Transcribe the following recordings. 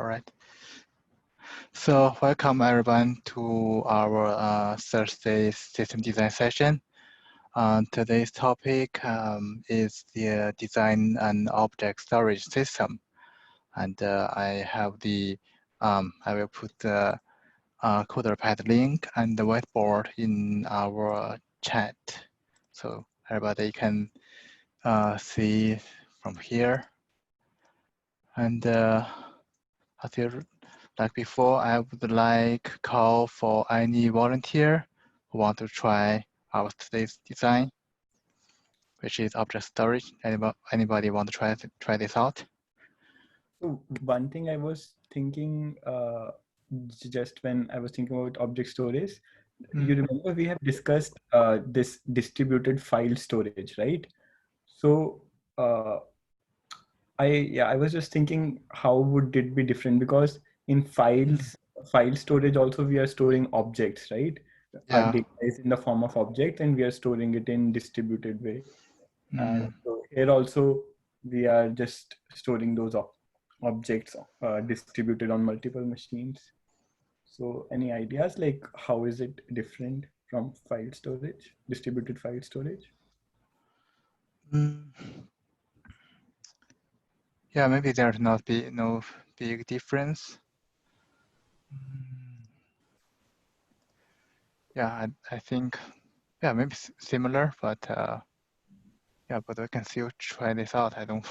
All right. So welcome everyone to our Thursday system design session. Today's topic is the design an object storage system. And I have I will put the CoderPad link and the whiteboard in our chat. So everybody can see from here. And like before, I would like call for any volunteer who want to try our today's design, which is object storage. Anybody want to try this out? So one thing I was thinking, just when I was thinking about object storage, you remember we have discussed this distributed file storage, right? So I was just thinking, how would it be different? Because in file storage also we are storing objects, right? Our Yeah. data is in the form of object and we are storing it in distributed way. And so here also we are just storing those objects distributed on multiple machines. So any ideas like how is it different from file storage, distributed file storage? Yeah, maybe there's no big difference. Yeah, I think, yeah, maybe similar, but yeah, but we can still try this out. I don't.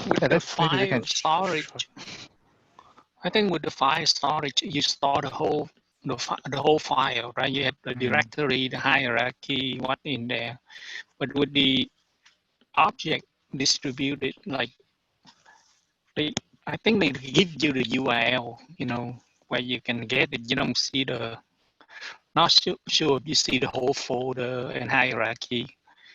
With the file storage, I think with the file storage, you store the whole file, right? You have the directory, the hierarchy, what in there. But with the object distributed, like I think they give you the URL, where you can get it. You don't see not sure if you see the whole folder and hierarchy.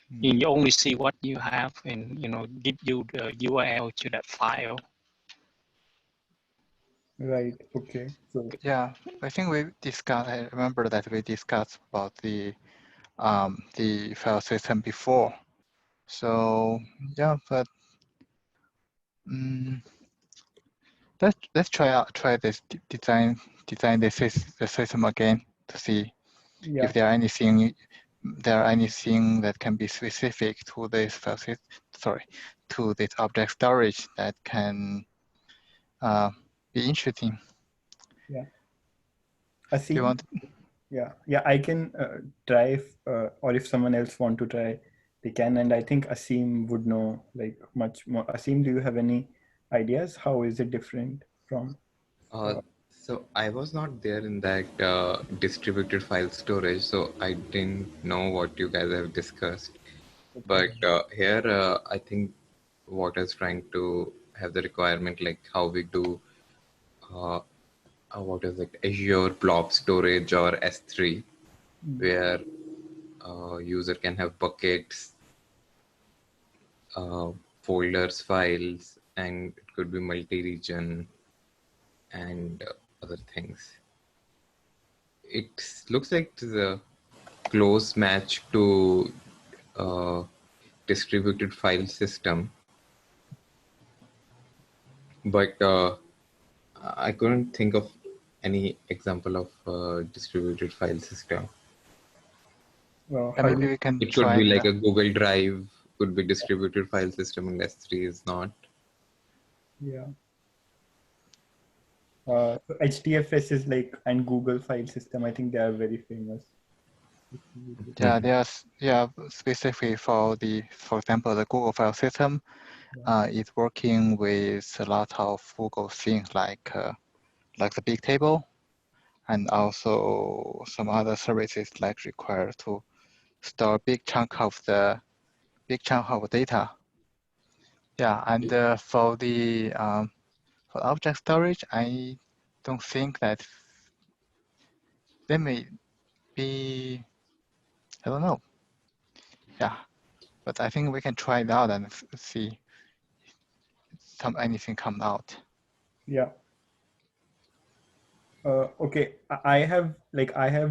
You only see what you have and, give you the URL to that file. Right. Okay. So yeah, I think we discussed. I remember that we discussed about the file system before. So yeah, but let's try this design the system again to see if there are anything that can be specific to this file system. Sorry, to this object storage that can be interesting. Yeah. Yeah, I can try or if someone else want to try, they can. And I think Asim would know like much more. Asim, do you have any ideas? How is it different from? So I was not there in that distributed file storage, so I didn't know what you guys have discussed. But here, I think what is trying to have the requirement like how we do, what is it, Azure blob storage or S3, where user can have buckets, folders, files, and it could be multi-region and other things. It looks like it is a close match to distributed file system, but I couldn't think of any example of distributed file system. Well, maybe we can it try could be like a Google Drive, could be distributed file system, and S3 is not. Yeah. HDFS is like, and Google file system, I think they are very famous. Yeah, there's specifically for example, the Google file system is working with a lot of Google things like the big table, and also some other services like require to store big chunk of data. Yeah, and for object storage, I don't think that they may be, I don't know. Yeah, but I think we can try it out and see anything come out. Yeah. Okay, I have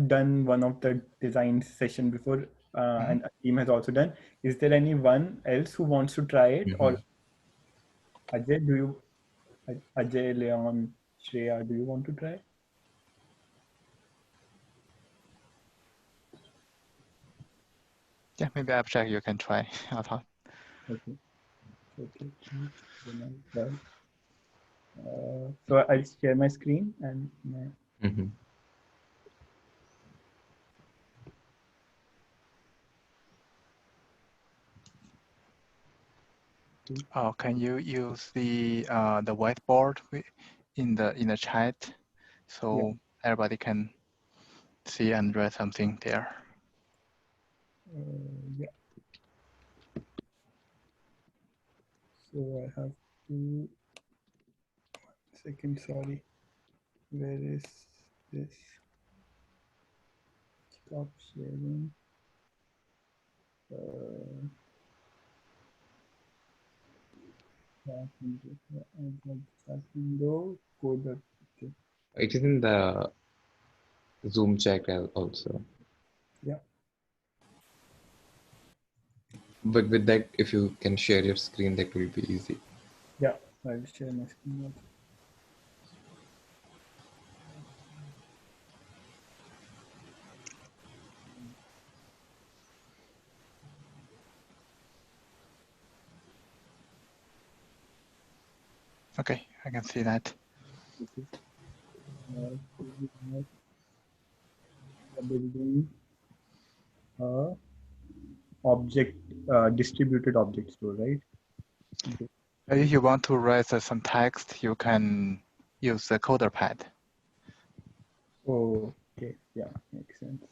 done one of the design session before, and a team has also done. Is there anyone else who wants to try it? Or Ajay, Leon, Shreya, do you want to try? Yeah, maybe abstract you can try. Okay. Okay. Then I'll try. So I'll share my screen and my. Mm-hmm. Oh, can you use the whiteboard in the chat so everybody can see and write something there? Yeah. So I have to. 1 second, sorry. Where is this? Stop sharing. Chat window. Code. Okay. It is in the Zoom chat also. Yeah. But with that, if you can share your screen, that will be easy. Yeah. I'll share my screen also. Okay, I can see that. Okay. So we are building a object distributed object store, right? If you want to write some text, you can use the coder pad. Oh, okay. Yeah, makes sense.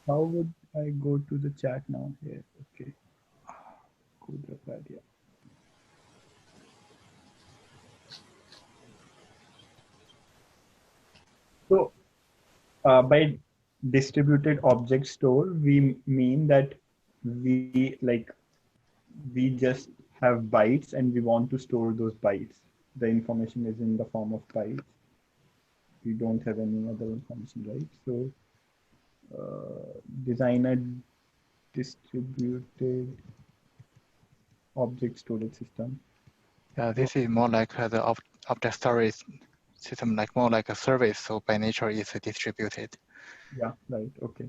How would I go to the chat now here? Okay. Coder pad, yeah. So by distributed object store, we mean that we just have bytes and we want to store those bytes. The information is in the form of bytes. We don't have any other information, right? So design a distributed object storage system. Yeah, this is more like the object storage system, like more like a service. So by nature, it's distributed. Yeah, right. Okay.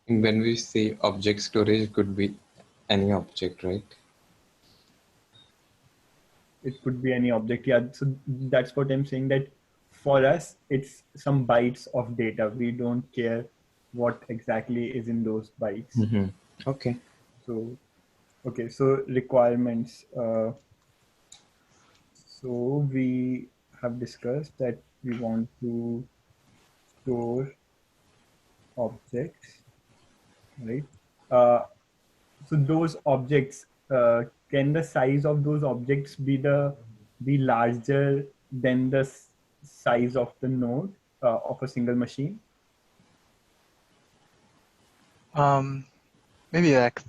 When we say object storage, it could be any object, right? It could be any object. Yeah. So that's what I'm saying, that for us, it's some bytes of data. We don't care what exactly is in those bytes. Mm-hmm. Okay. So, okay. So requirements. So we have discussed that we want to store objects, right? Uh, so those objects, can the size of those objects be larger than the size of the node of a single machine? Maybe like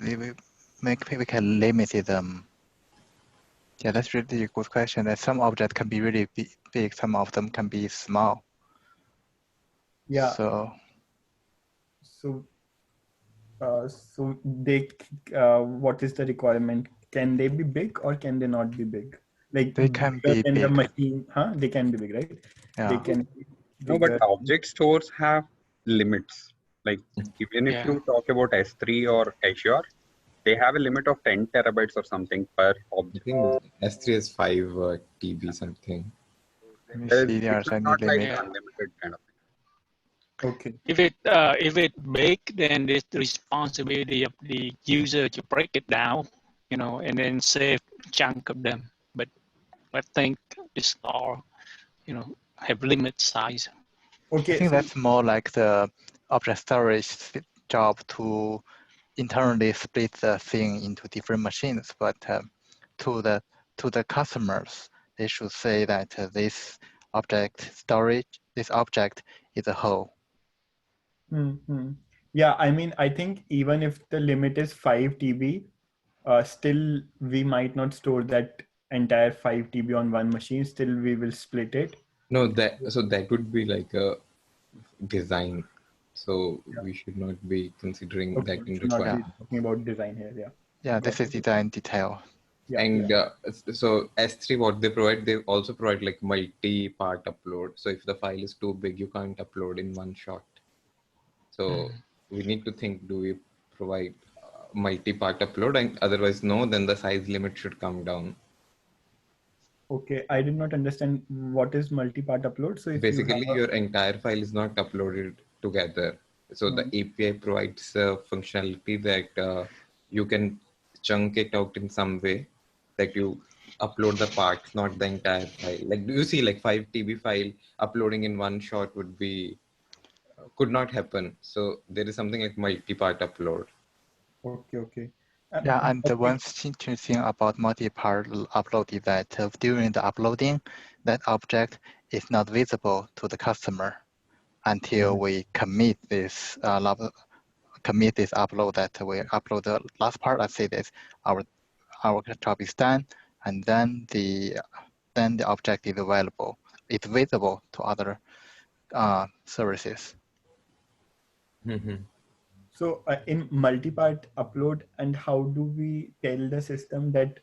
we can limit them. Yeah, that's really a good question. That some objects can be really big, some of them can be small. Yeah. So So they, what is the requirement? Can they be big or can they not be big? Like they can bigger be than the big. machine, huh? They can be big, right? Yeah. They can be No, but bigger. object stores have limits. Like even if Yeah. you talk about S3 or Azure, they have a limit of 10 terabytes or something per I object. think S3 is 5 TB something. Let me It see. There's is any not like limit. unlimited kind of thing. Okay. If it big, then it's the responsibility of the user to break it down, and then save chunk of them. But I think the store, have limit size. Okay. I think So that's more like the object storage job to internally split the thing into different machines. But to the customers, they should say that this object is a whole. yeah, I mean, I think even if the limit is 5 TB, still we might not store that entire 5 TB on one machine. Still, we will split it. No, that would be like a design So we should not be considering that in Should not be requirement. talking about design here. Yeah. Yeah, this is design detail. Yeah. And so S3, what they also provide like multi-part upload. So if the file is too big, you can't upload in one shot. So we need to think, do we provide multi-part upload? And otherwise, no, then the size limit should come down. Okay, I did not understand what is multi-part upload. So if Basically, you have your entire file is not uploaded together. So the API provides a functionality that you can chunk it out in some way, that you upload the parts, not the entire file. Like, do you see like 5 TB file uploading in one shot could not happen. So there is something like multi-part upload. okay. Yeah, and the one interesting thing about multi-part upload is that during the uploading, that object is not visible to the customer until we commit this upload, that we upload the last part. Let's say this our job is done, and then the object is available. It's visible to other services. So in multi-part upload, and how do we tell the system that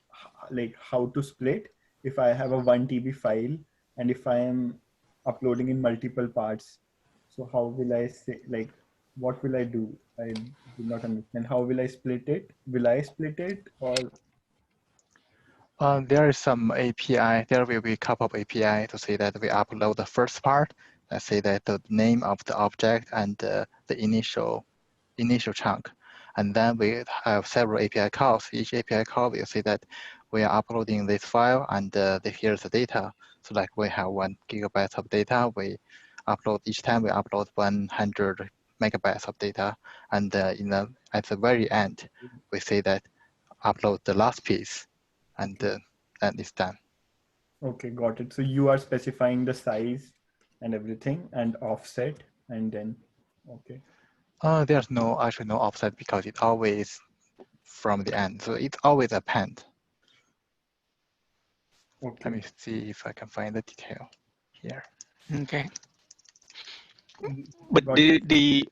like how to split if I have a 1 TB file and if I am uploading in multiple parts? So how will I say, like, what will I do? I do not understand. How will I split it? Will I split it or? There is some API. There will be a couple of API to say that we upload the first part. Let's say that the name of the object and the initial chunk. And then we have several API calls. Each API call will say that we are uploading this file and here's the data. So like we have 1 gigabyte of data. We upload each time we upload 100 megabytes of data. And at the very end, we say that upload the last piece, and then it's done. Okay, got it. So you are specifying the size and everything and offset, and then, okay. There's actually no offset because it's always from the end. So it's always append. Okay. Let me see if I can find the detail here. Okay. But the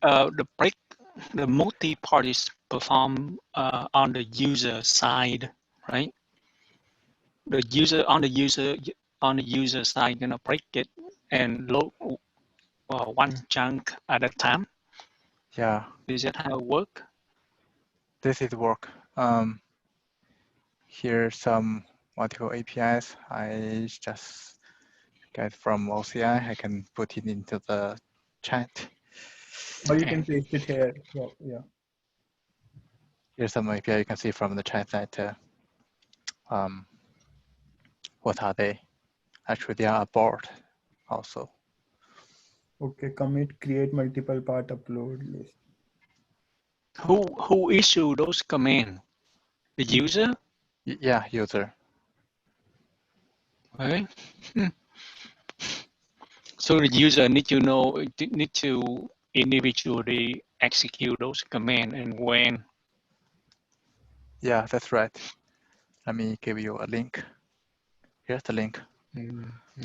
break, the multi-part is performed on the user side, right? The user on the user side gonna break it and load one chunk at a time. Yeah. Is that how it work? This is work. Here's some multiple APIs. I just get from OCI. I can put it into the chat. Or you can paste it here. Yeah. Here's some API you can see from the chat that what are they? Actually, they are a board also. Okay, commit, create multiple part upload list. Who issue those commands? The user? Yeah, user. Okay. So the user need to individually execute those commands and when. Yeah, that's right. Let me give you a link. Here's the link.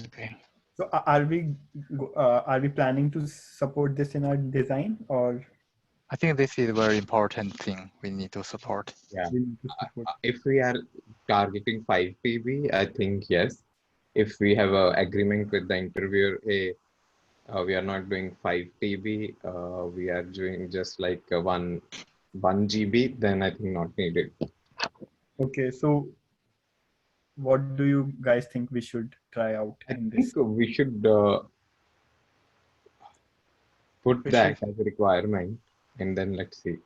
Okay. So are we planning to support this in our design, or? I think this is a very important thing we need to support. Yeah. If we are targeting 5 TB, I think yes. If we have an agreement with the interviewer, hey, we are not doing 5 TB, we are doing just like 1 GB, then I think not needed. Okay, so what do you guys think we should try out in this? I think we should put that as a requirement, and then let's see.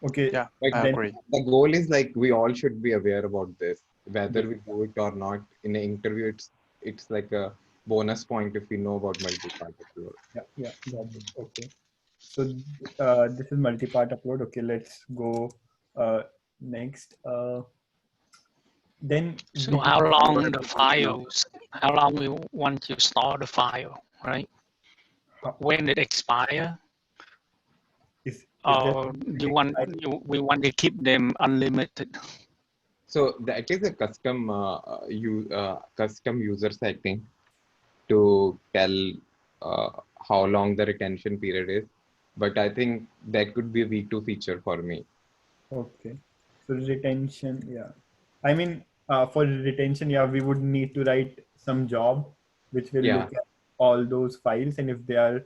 Okay. Yeah, but I then agree. The goal is like we all should be aware about this, whether we do it or not. In an interview, it's like a bonus point if we know about multi-part upload. Yeah, got it. Okay. So this is multi-part upload. Okay, let's go next. Then So how long the files? How long we want to store the file, right? When it expire? Or we want to keep them unlimited? So that is a custom custom user setting to tell how long the retention period is. but I think that could be a V2 feature for me. Okay. So retention, yeah. I mean, for retention, yeah, we would need to write some job which will Yeah. look at all those files, and if they are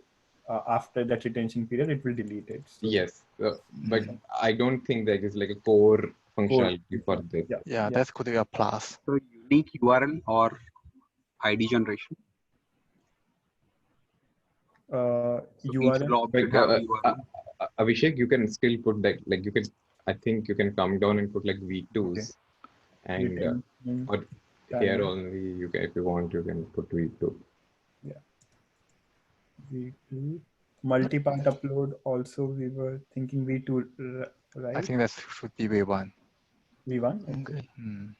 after that retention period, it will delete it. So Yes, but I don't think there is like a core core functionality for function. this. Yeah, that could be a plus. So unique URL or ID generation. So each URL. blob But should have a URL. Abhishek, you can still put that, like you can, I think you can come down and put like V2s, and Retention or here time. only you can, if you want, you can put V2. Yeah. V2. Multi-part upload. Also, we were thinking V2, right? I think that should be V1. V1. Okay. Mm.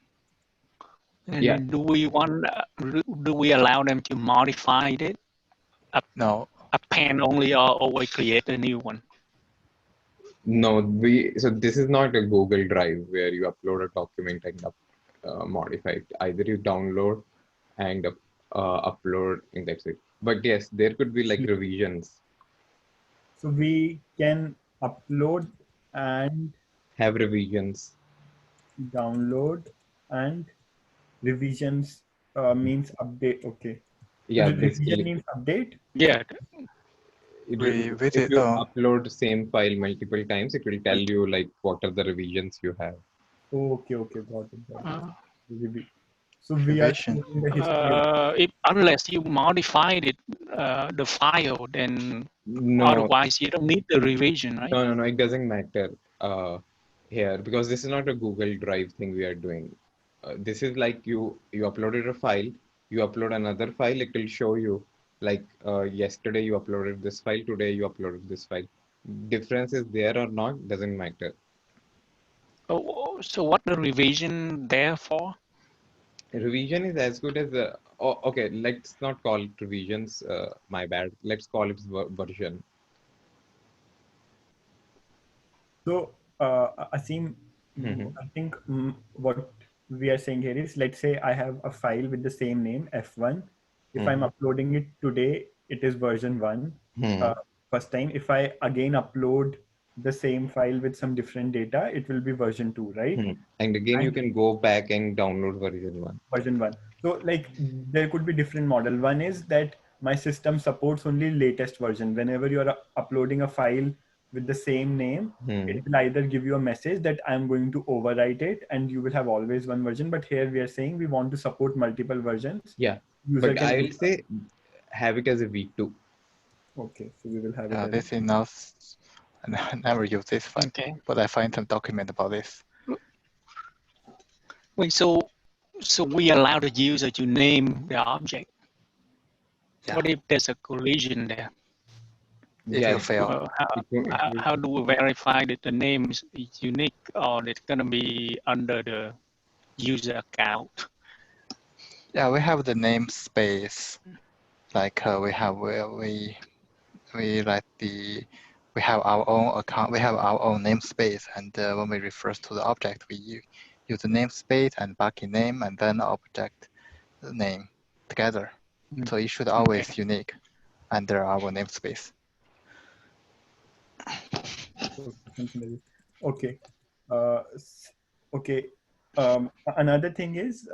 Yeah. And do we allow them to modify it? No. Append only, or we create a new one? No, so this is not a Google Drive where you upload a document and modify it. Either you download and upload, and that's it. But yes, there could be like revisions. So we can upload and Have revisions. download, and revisions means update. Okay. So Yeah, revision basically, means update. Yeah. if you upload same file multiple times, it will tell you like what are the revisions you have. Okay, got it. So we are revision. showing the history of Unless you modified it, the file, then No, otherwise you don't need the revision, right? no, it doesn't matter here, because this is not a Google Drive thing we are doing. This is like you uploaded a file, you upload another file, it will show you like yesterday you uploaded this file, today you uploaded this file. Difference is there or not doesn't matter. Oh, so what the revision there for? Revision is as good as okay, let's not call it revisions, my bad. Let's call it version. So, Asim, I think what we are saying here is, let's say I have a file with the same name, F1. If I'm uploading it today, it is version 1. First time, if I again upload the same file with some different data, it will be version 2, right? And again, you can go back and download version 1. Version 1. So like there could be different model. One is that my system supports only latest version. Whenever you are uploading a file with the same name, it will either give you a message that I'm going to overwrite it and you will have always one version. But here we are saying we want to support multiple versions. Yeah, User but can I will say have it as a V2. Okay, so we will have it as this is not, I never use this file, but I find some document about this. Wait, so we allow the user to name the object. Yeah. What if there's a collision there? If you fail. How do we verify that the name is unique, or it's going to be under the user account? Yeah, we have the namespace. Like we have we have our own account. We have our own namespace, and when we refer to the object, we use the namespace and bucket name, and then object name together. So it should always unique under our namespace. Okay. Okay. Another thing is,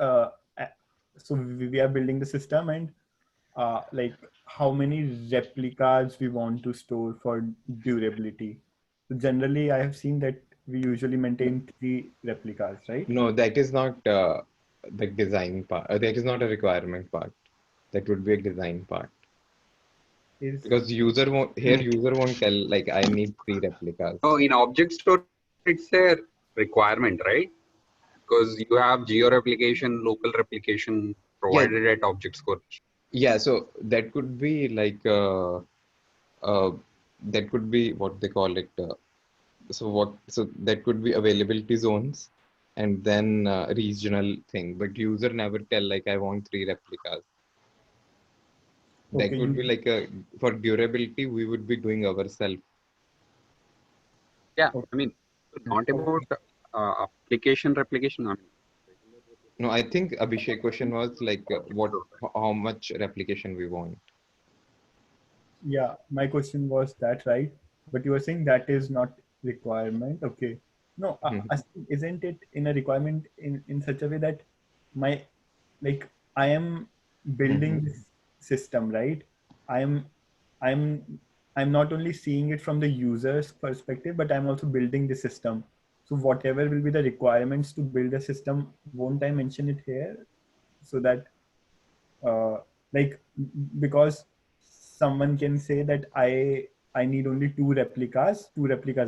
so we are building the system, and like how many replicas we want to store for durability. So generally, I have seen that we usually maintain 3 replicas, right? No, that is not the design part. That is not a requirement part. That would be a design part. Because user won't tell like I need 3 replicas. Oh, in object store, it's a requirement, right? Because you have geo replication, local replication provided at object store. Yeah, so that could be like that could be what they call it. So that could be availability zones, and then regional thing. But user never tell like I want 3 replicas. That would be like for durability, we would be doing ourselves. Yeah, I mean, not about application replication. I mean, no, I think Abhishek question was like how much replication we want. Yeah, my question was that, right? But you are saying that is not requirement. Okay. No, isn't it in a requirement in such a way that my, like, I am building this system, right? I'm I'm I'm not only seeing it from the user's perspective, but I'm also building the system. So whatever will be the requirements to build a system, won't I mention it here so that uh, like, because someone can say that I need only two replicas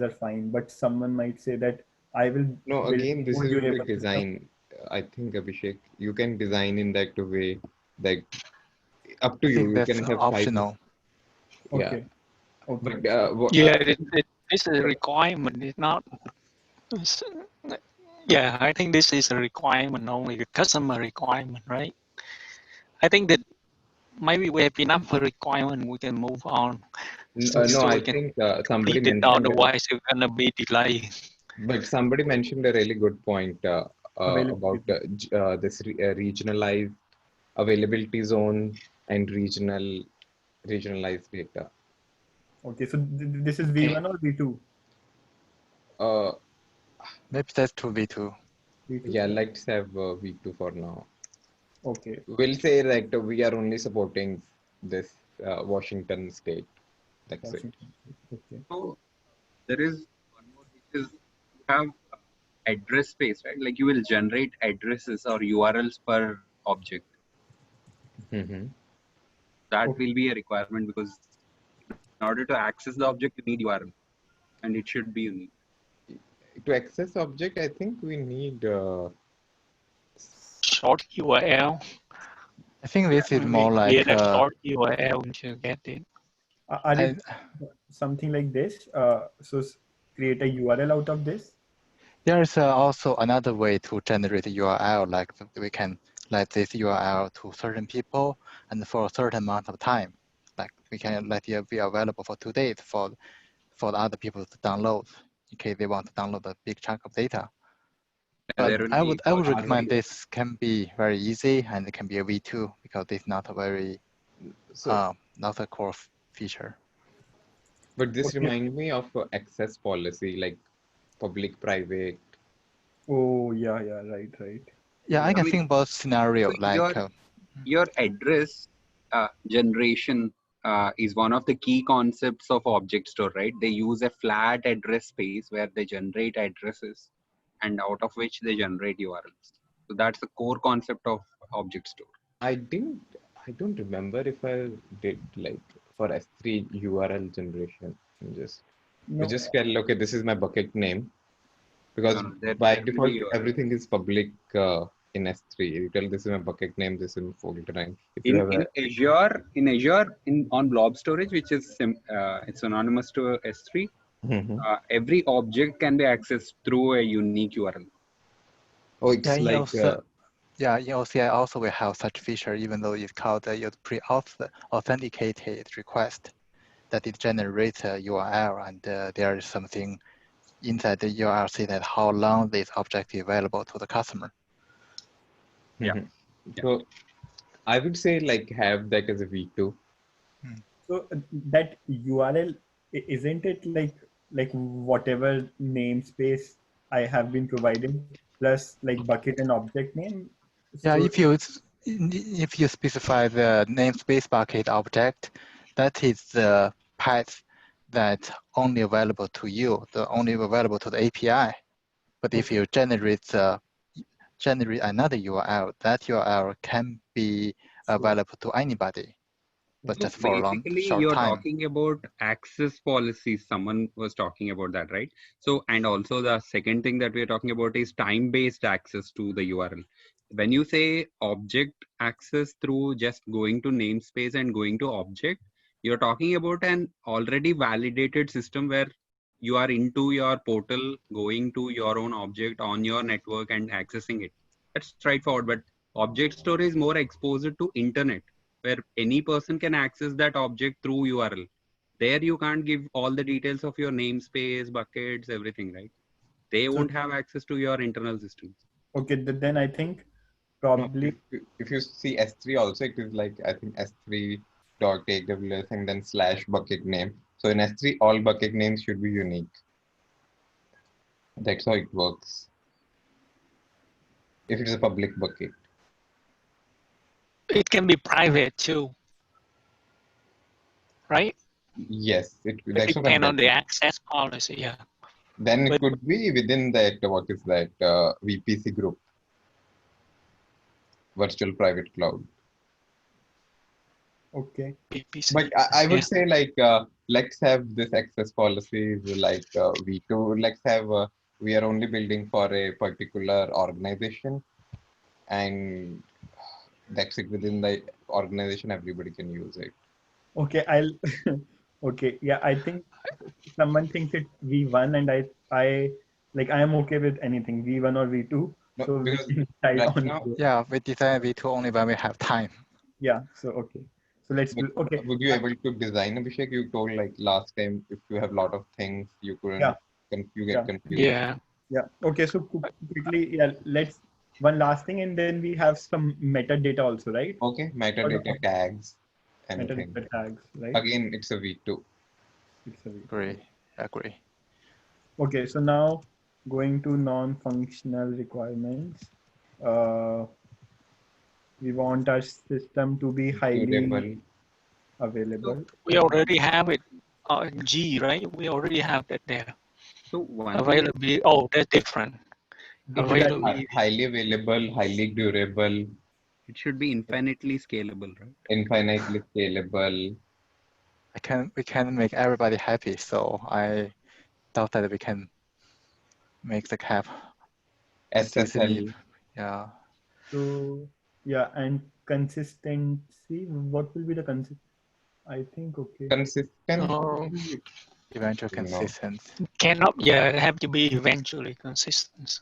are fine, but someone might say that I will No, build again, this more is durable like system. design. I think, Abhishek, you can design in that way, like up to I you. think You that's can have five. optional. Yeah, Okay. Okay. but Yeah, this is a requirement. It's not. It's, yeah, I think this is a requirement only, the customer requirement, right? I think that maybe we have enough requirement. We can move on, no, so I we can think somebody complete it. mentioned, Otherwise, it's gonna be delayed. but somebody mentioned a really good point about Availability. this regionalized availability zone and regionalized data. Okay. So this is V1 or V2? Uh, Maybe that's 2v2. V2. yeah, let's have V2 for now. Okay. We'll say that we are only supporting this Washington state. That's it. Washington. Okay. So there is one more, which is you have address space, right? Like you will generate addresses or URLs per object. Mm-hmm. That Okay. will be a requirement because in order to access the object, you need URL, and it should be unique. To access object, I think we need Short URL. I think this is Maybe more create like a short URL to get it. Are I, it something like this? So create a URL out of this? there is also another way to generate a URL, like we can let this URL to certain people and for a certain amount of time. Like we can let it be available for 2 days for the other people to download in case they want to download a big chunk of data. Yeah, But there will I be would policies. recommend this can be very easy and it can be a V2 because it's not a very so. not a core feature. But this Okay. reminds me of access policy, like public-private. Oh, yeah, yeah, right. Yeah, I I can mean, think about scenario so like your address generation is one of the key concepts of object store, right? They use a flat address space where they generate addresses and out of which they generate URLs. So that's the core concept of object store. I don't remember if I did like for S3 URL generation. We No, just tell, okay, this is my bucket name because No, by there will be default URL. everything is public in S3. You tell this is my bucket name, this is my folder name. If you In have a Azure in on blob storage, which is it's synonymous to S3. Every object can be accessed through a unique URL. oh, yeah, it's in like OCI, yeah, in OCI also we have such feature even though it's called your pre-authenticated request that it generates a URL and there is something inside the URL say that how long this object is available to the customer. Yeah. so I would say like have that as a V2. so that URL, isn't it like whatever namespace I have been provided plus like bucket and object name? Yeah, So if you specify the namespace bucket object, that is the path that only available to you, only available to the API. But if okay. you generate another URL, that URL can be So available to anybody, but So just for a basically, short you're time. talking about access policies. Someone was talking about that, right? So, and also the second thing that we're talking about is time-based access to the URL. When you say object access through just going to namespace and going to object, you're talking about an already validated system where you are into your portal, going to your own object on your network and accessing it. That's straightforward, but object store is more exposed to internet where any person can access that object through URL. There you can't give all the details of your namespace, buckets, everything, right? They so won't have access to your internal systems. okay, then I think No, probably if you see S3 also, it is like I think S3 dot AWS and then slash bucket name. So in S3, all bucket names should be unique. That's how it works. If it is a public bucket. It can be private too, right? Yes, It that's what I'm depends on the getting. access policy, yeah. Then it But could be within that, what is that, VPC group, virtual private cloud. Okay. VPC But access, I yeah. would say like, let's have this access policies like V2. Let's have, we are only building for a particular organization, and that's it. Within the organization, everybody can use it. Okay, I'll okay. Yeah, I think someone thinks it's V1 and I like I am okay with anything V1 or V2. No, So we because can decide right on now, those. Yeah, we design V2 only when we have time. Yeah, so okay. So let's but do okay. would you able to design, Abhishek? You told like last time, if you have a lot of things, you Yeah, couldn't, you get yeah, confused. Yeah. yeah. Okay, so quickly, yeah, let's one last thing and then we have some metadata also, right? Okay, Or metadata tags, anything. metadata tags, right? Again, it's a V2. It's a Agree. Agree. Okay, so now going to non-functional requirements. Uh, we want our system to be highly Durable. available. We already have it. G, right? We already have that there. So one thing is Availability. Oh, that's different. Is that Availability. Highly available, highly durable, it should be infinitely scalable, right? infinitely scalable. We can make everybody happy, so I doubt that we can make the cap easily. SSL, Yeah. so? Yeah, and consistency. What will be the consist? I think okay. consistent. Oh, Eventual No, consistency. cannot. Yeah, it have to be eventually consistent.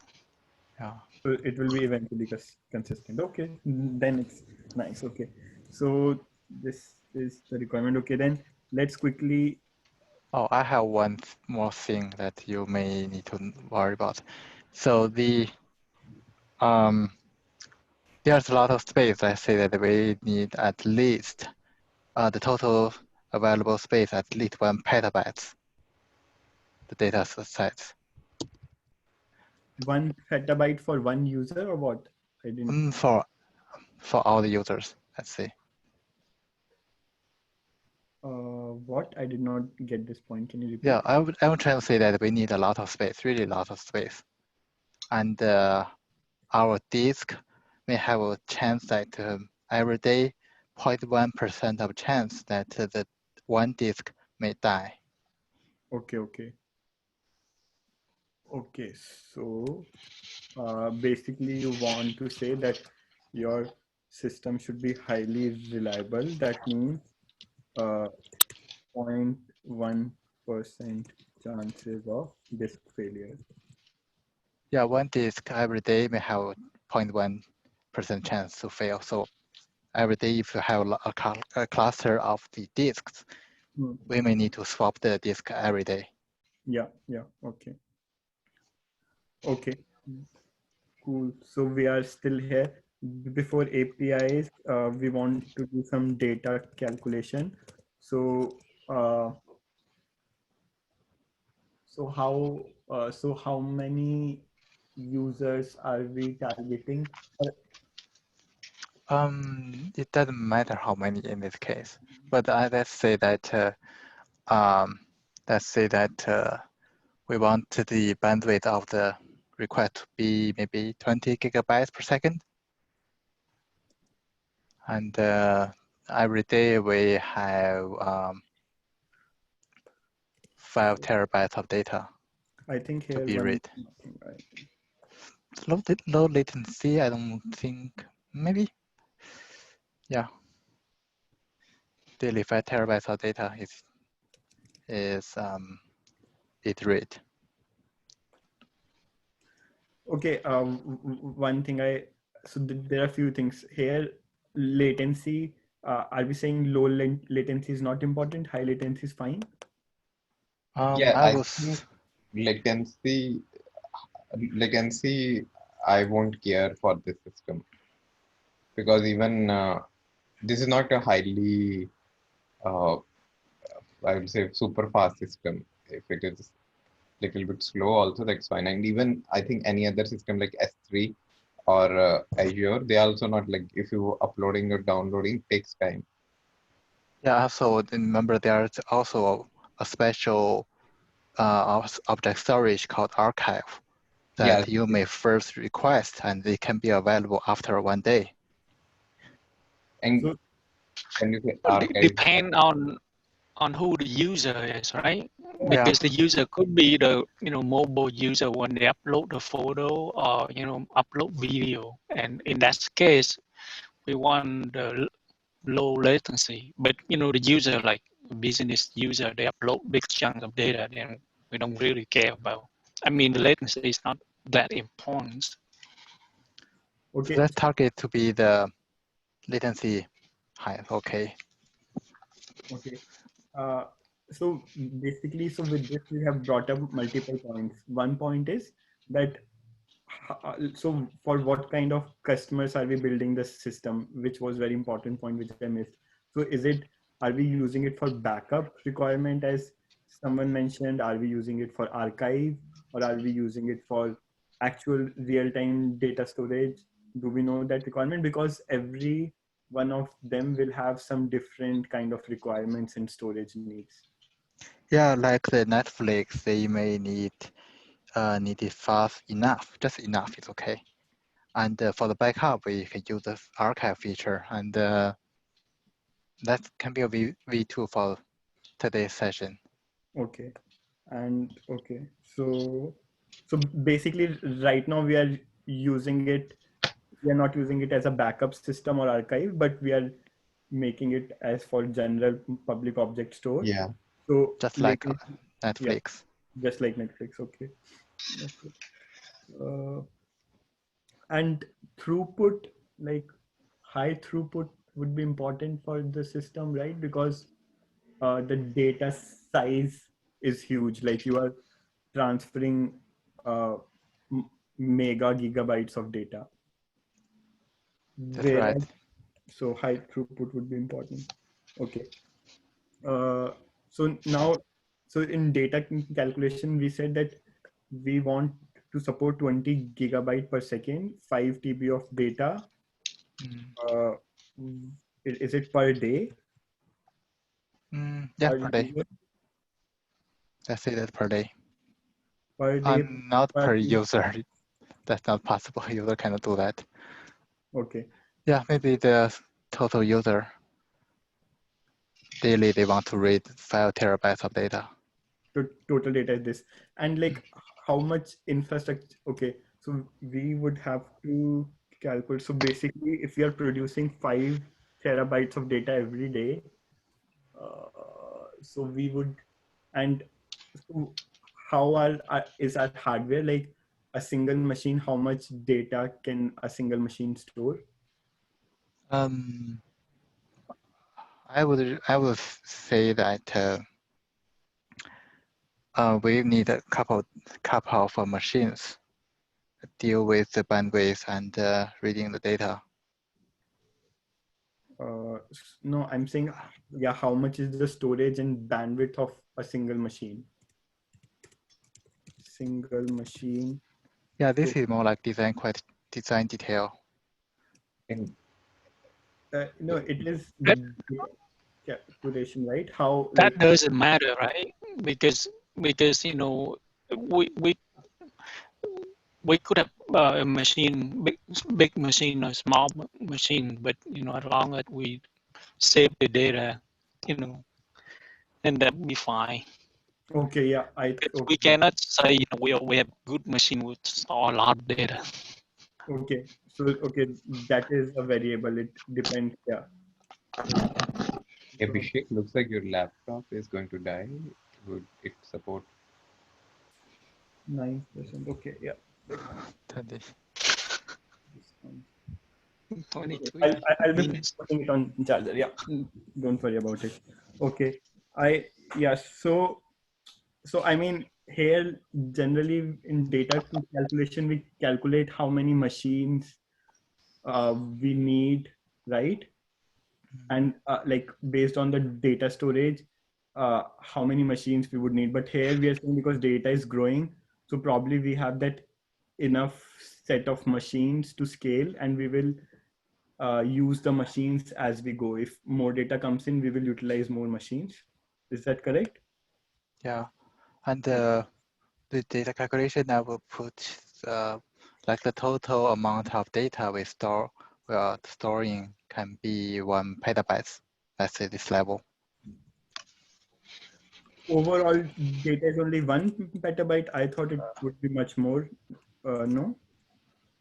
Yeah. So it will be eventually consistent. Okay, then it's nice. Okay, so this is the requirement. Okay, then let's quickly. Oh, I have one more thing that you may need to worry about. So there's a lot of space. I say that we need at least the total available space at least 1 petabyte. The data sets 1 petabyte for one user or what? I didn't. for all the users. Let's see. What? I did not get this point. Can you repeat? Yeah, I would try to say that we need a lot of space, really a lot of space, and our disk may have a chance that every day 0.1% of chance that the one disk may die. Okay, okay. Okay, so basically you want to say that your system should be highly reliable. That means 0.1% chances of disk failure. Yeah, one disk every day may have 0.1% chance to fail. So every day, if you have a cluster of the disks, we may need to swap the disk every day. Yeah, yeah, okay. Okay, cool. So we are still here. Before APIs, we want to do some data calculation. So, so how many users are we targeting? It doesn't matter how many in this case, but let's say that we want the bandwidth of the request to be maybe 20 gigabytes per second, and every day we have 5 terabytes of data I think to here be read. nothing, right? Low latency, I don't think, maybe, yeah. Daily 5 terabytes of data is it read. Okay, one thing so there are a few things here. Latency, are we saying low latency is not important? High latency is fine? yeah, I I was, think latency, I won't care for this system, because even this is not a highly uh, I would say super fast system. If it is little bit slow, also that's fine. And even I think any other system like S3 or Azure, they also not like if you uploading or downloading takes time. Yeah, so remember there's also a special object storage called archive Yeah, that you may first request, and they can be available after 1 day. and So, when you say archive, Depend on who the user is, right? Yeah. Because the user could be the mobile user when they upload the photo or upload video, and in that case we want the low latency. But the user like business user, they upload big chunks of data, then we don't really care about. I mean, the latency is not that important. So okay. let's target to be the latency high. Okay. Okay. Uh, so basically, so with this, we have brought up multiple points. One point is that, so for what kind of customers are we building the system, which was very important point, which I missed. So are we using it for backup requirement as someone mentioned? Are we using it for archive, or are we using it for actual real-time data storage? Do we know that requirement? Because every one of them will have some different kind of requirements and storage needs. Yeah, like the Netflix, they may need it fast enough, just enough is okay. And for the backup, we can use the archive feature, and that can be a V2 for today's session. Okay. And okay, so basically right now we are not using it as a backup system or archive, but we are making it as for general public object store. yeah. So Just like later, yeah, Netflix. just like Netflix. Okay. Okay. Uh, and throughput, like high throughput would be important for the system, right? Because the data size is huge. Like you are transferring mega gigabytes of data. That's right. Whereas, so high throughput would be important. Okay. Uh, so now, so in data calculation, we said that we want to support 20 gigabyte per second, 5 TB of data. Uh, is it per day? Yeah, Per per day. user? Let's say that per day. Per day? Not Per per user? user. That's not possible. User cannot do that. Okay. Yeah, maybe the total user daily they want to read 5 terabytes of data. Total data is this, and like how much infrastructure. Okay, so we would have to calculate. So basically, if we are producing 5 terabytes of data every day, so we would, and so how is our hardware, like a single machine, how much data can a single machine store? I would say that we need a couple of machines deal with the bandwidth and reading the data. No, I'm saying, yeah, how much is the storage and bandwidth of a single machine? Single machine. Yeah, this is more like design detail. And No, it is That calculation, right? How, that like, doesn't matter, right? Because we we could have a machine, big machine or small machine, but as long as we save the data, then that would be fine. okay, yeah, Because we okay, cannot say we have good machine with store a lot of data. okay. So, okay, that is a variable. It depends. Yeah. So Abhishek, looks like your laptop is going to die. Would it support? 9%. Okay, yeah. Okay. 23 I'll be minutes. putting it on charger. Yeah, don't worry about it. Okay. Yeah. So I mean, here generally in data calculation, we calculate how many machines we need, right? And like based on the data storage, how many machines we would need. But here we are saying because data is growing, so probably we have that enough set of machines to scale, and we will use the machines as we go. If more data comes in, we will utilize more machines. Is that correct? Yeah, and the data calculation, I will put like the total amount of data we are storing can be 1 petabytes. Let's say this level. Overall data is only 1 petabyte. I thought it would be much more. No?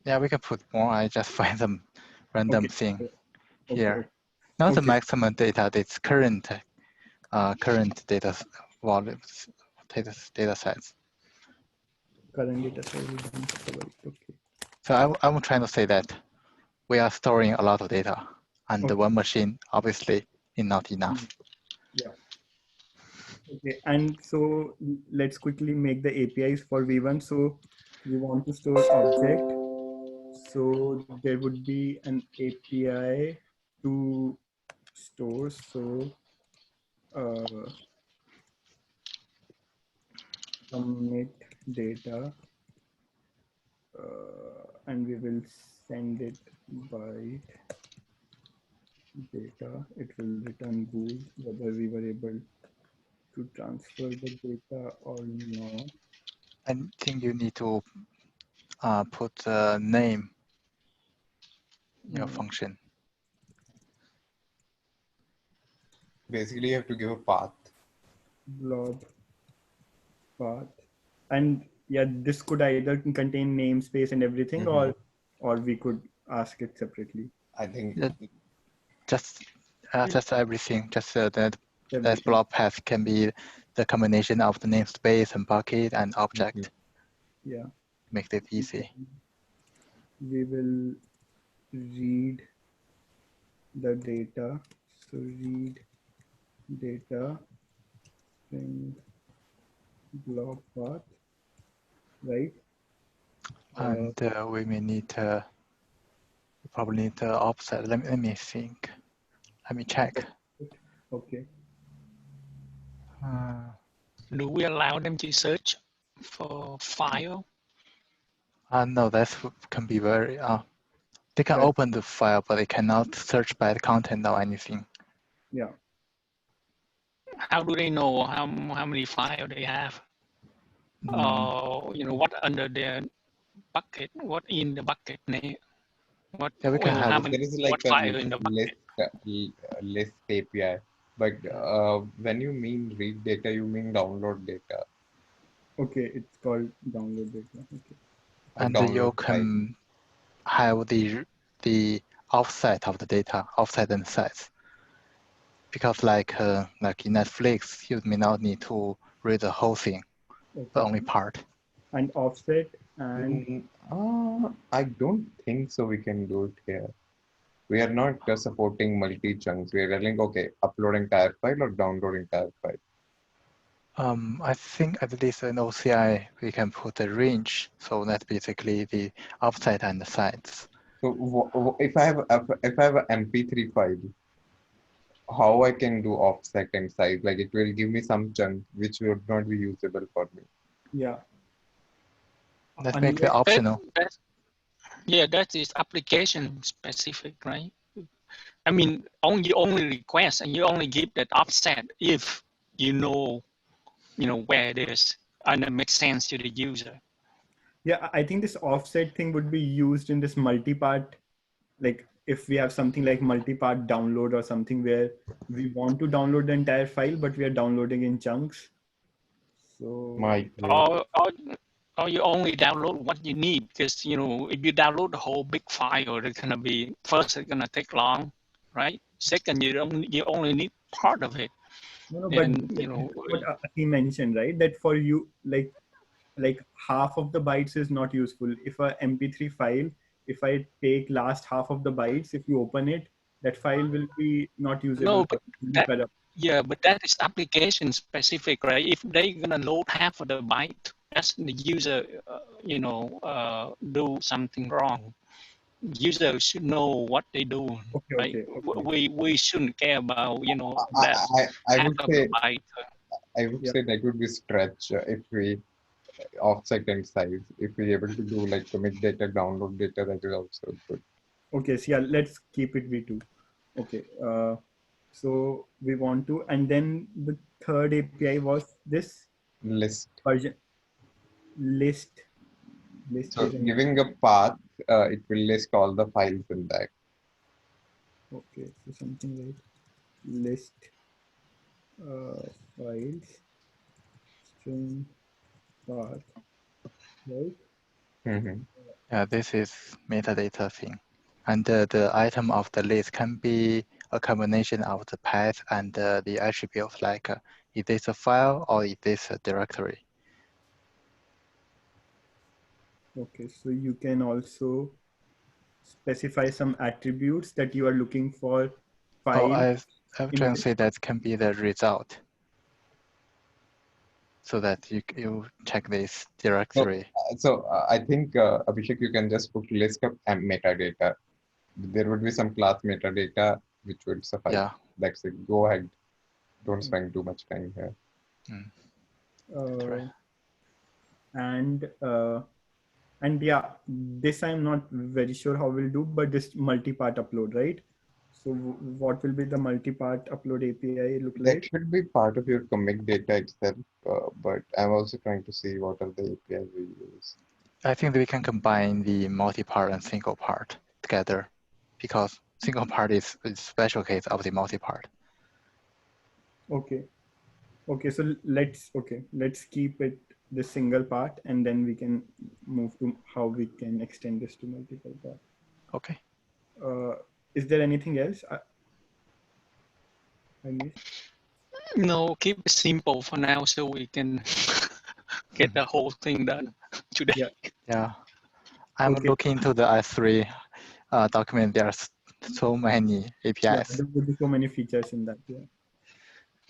Yeah, we can put more. I just find some random thing here. Okay. Not the maximum data, it's current data volumes, data sets. Current data size is 1 petabyte. Okay. So I'm trying to say that we are storing a lot of data, and the one machine obviously is not enough. Yeah. Okay, and so let's quickly make the APIs for V1. So we want to store object. So there would be an API to store. So commit data, and we will send it by data. It will return bool whether we were able to transfer the data or not. I think you need to put the name in your function. Basically, you have to give a path. Blob path. And yeah, this could either contain namespace and everything, or we could ask it separately. I think just everything. Just that Everything. blob path can be the combination of the namespace and bucket and object. Yeah. Makes it easy. We will read the data. So read data string blob path, right? And we may need to probably need to offset. Let me think. Let me check. Okay. Do we allow them to search for file? No, that can be very. They can open the file, but they cannot search by the content or anything. Yeah. How do they know how many files they have? You know, what under their bucket, what in the bucket name, what, yeah, we can have, how many, there is like what file in the bucket? list API. But when you mean read data, you mean download data. Okay, it's called download data. Okay. And you can have the offset of the data, offset and size. Because like in Netflix, you may not need to read the whole thing, but only part. And offset and I don't think so. We can do it here. We are not supporting multi-chunks. We are telling, okay, upload entire file or download entire file. I think at least in OCI, we can put a range. So that's basically the offset and the size. So if I have an MP3 file, how I can do offset and size? Like it will give me some chunk which would not be usable for me. Yeah. That makes it optional. That is application specific, right? I mean, you only request and you only give that offset if you know where it is and it makes sense to the user. Yeah, I think this offset thing would be used in this multi-part, like if we have something like multi-part download or something where we want to download the entire file, but we are downloading in chunks. So or you only download what you need, because if you download the whole big file, it's gonna be first it's gonna take long, right? Second, you only need part of it. No, but what he mentioned, right? That for you, like half of the bytes is not useful. If a MP3 file, if I take last half of the bytes, if you open it, that file will be not usable. No, but but that is application specific, right? If they're gonna load half of the byte, that's the user, do something wrong. users should know what they do, Okay, right? okay, We shouldn't care about, you know, I, that I half would of the say byte. yeah, that would be stretch if we offset and size. If we're able to do like commit data, download data, that is also good. okay. So yeah, let's keep it V2. Okay. So we want to, and then the third API was this List. version list. List So is an giving a path, it will list all the files in that. okay. So something like list files string path, right? Mm-hmm. Yeah, this is metadata thing. And the item of the list can be a combination of the path and the attribute, like is this a file or is this a directory? Okay, so you can also specify some attributes that you are looking for Oh, file I was trying to say that can be the result, so that you check this directory. So I think Abhishek, you can just put list of metadata. There would be some class metadata which would suffice. Yeah. That's it. Go ahead. Don't spend too much time here. Right. And yeah, this I'm not very sure how we'll do, but this multi-part upload, right? So what will be the multi-part upload API look That like? should be part of your commit data itself, but I'm also trying to see what are the APIs we use. I think we can combine the multi-part and single part together, because single part is a special case of the multi-part. Okay. Okay, so let's keep it the single part, and then we can move to how we can extend this to multiple parts. Okay. Is there anything else I missed? No, keep it simple for now so we can get the whole thing done today. Yeah. Yeah. I'm Okay. looking into the S3 document. There's so many APIs. Yeah, there will be so many features in that. Yeah.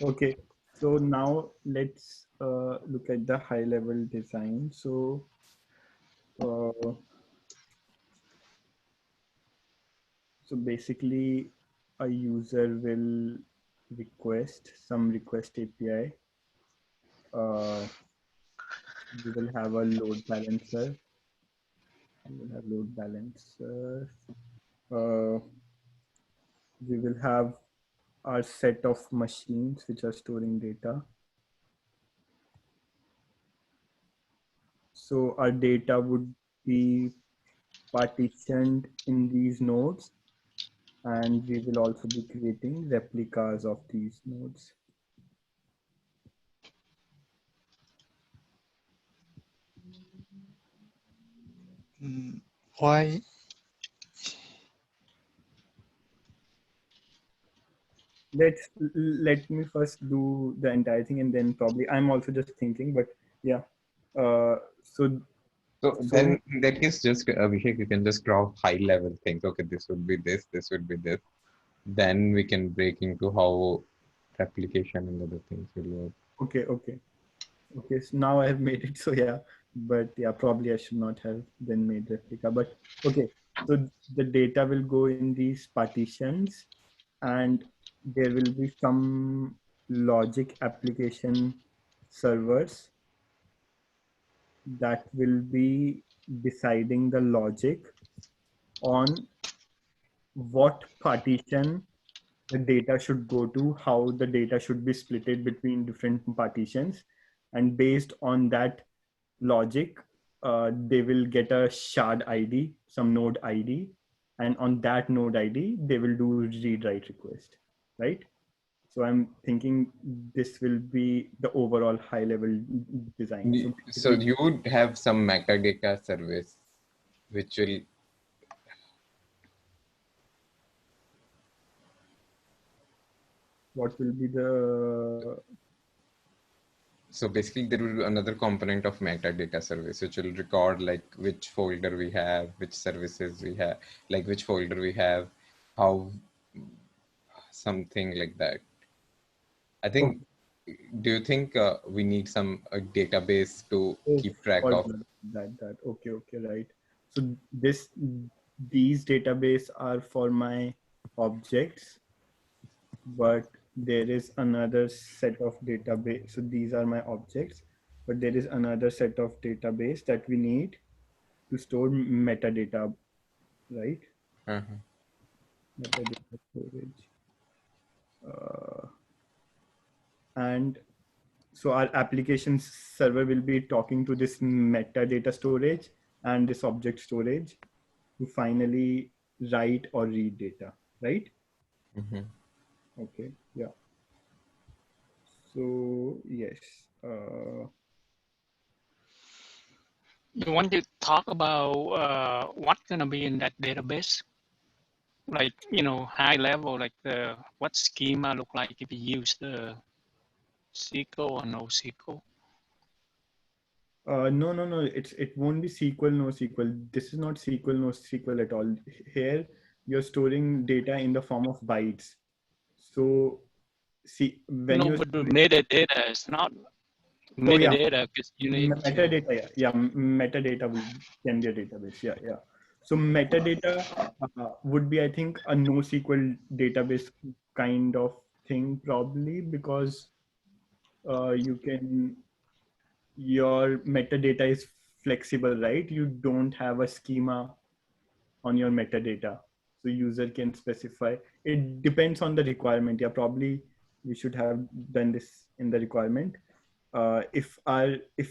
Okay. So now let's look at the high level design. So basically a user will request some request API. We will have a load balancer. We will have load balancer. We will have our set of machines which are storing data. So our data would be partitioned in these nodes, and we will also be creating replicas of these nodes. Why? Let me first do the entire thing, and then probably I'm also just thinking, but yeah. So then in that case, just Abhishek, you can just draw high level things. Okay, this would be this would be this. Then we can break into how replication and other things will work. Okay, so now I have made it. So yeah, but yeah, probably I should not have then made replica, but okay. So the data will go in these partitions, and there will be some logic application servers that will be deciding the logic on what partition the data should go to, how the data should be splitted between different partitions. And based on that logic, they will get a shard ID, some node ID. And on that node ID, they will do read write request, right? So I'm thinking this will be the overall high level design. So you would have some metadata service, which will. What will be the? So basically, there will be another component of metadata service, which will record like which folder we have, which services we have, like which folder we have, how something like that. I think. Do you think we need some database to keep track of? That. Okay, right. So this these database are for my objects, but there is another set of database. So these are my objects, but there is another set of database that we need to store metadata, right? Uh-huh. Metadata storage. And so our application server will be talking to this metadata storage and this object storage to finally write or read data, right? Mm-hmm. Okay, yeah. So yes. You want to talk about what's gonna be in that database? Like, high level, like what schema look like if you use the SQL or no SQL? No. It won't be SQL, no SQL. This is not SQL, no SQL at all. Here, you're storing data in the form of bytes. So, see, when No, you're but the metadata is not oh yeah, metadata because you need to. metadata. Yeah, metadata can be a database. Yeah. So metadata would be, I think, a NoSQL database kind of thing, probably because you can your metadata is flexible, right? You don't have a schema on your metadata, so user can specify. It depends on the requirement. Yeah, probably we should have done this in the requirement. If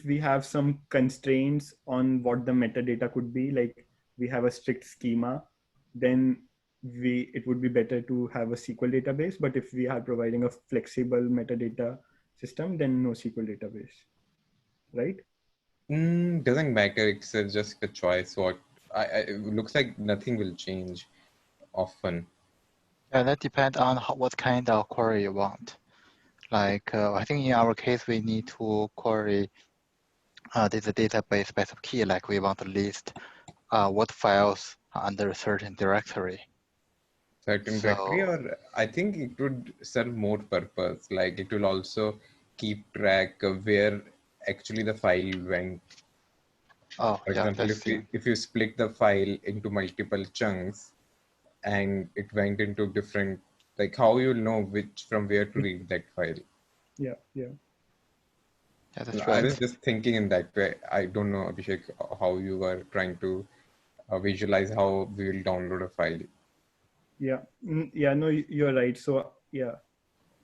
we have some constraints on what the metadata could be, like we have a strict schema, then it would be better to have a SQL database. But if we are providing a flexible metadata system, then no SQL database, right? Doesn't matter. It's just a choice. It looks like nothing will change often. Yeah, that depends on what kind of query you want. Like I think in our case, we need to query this database specific key. Like we want to list what files are under a certain directory. Certain directory, or I think it would serve more purpose. Like it will also keep track of where actually the file went. Oh, For yeah, example, if you split the file into multiple chunks and it went into different, like how you'll know which from where to read that file. Yeah. Yeah, that's I right. was just thinking in that way. I don't know, Abhishek, how you were trying to visualize how we will download a file. Yeah, no, you're right. So yeah,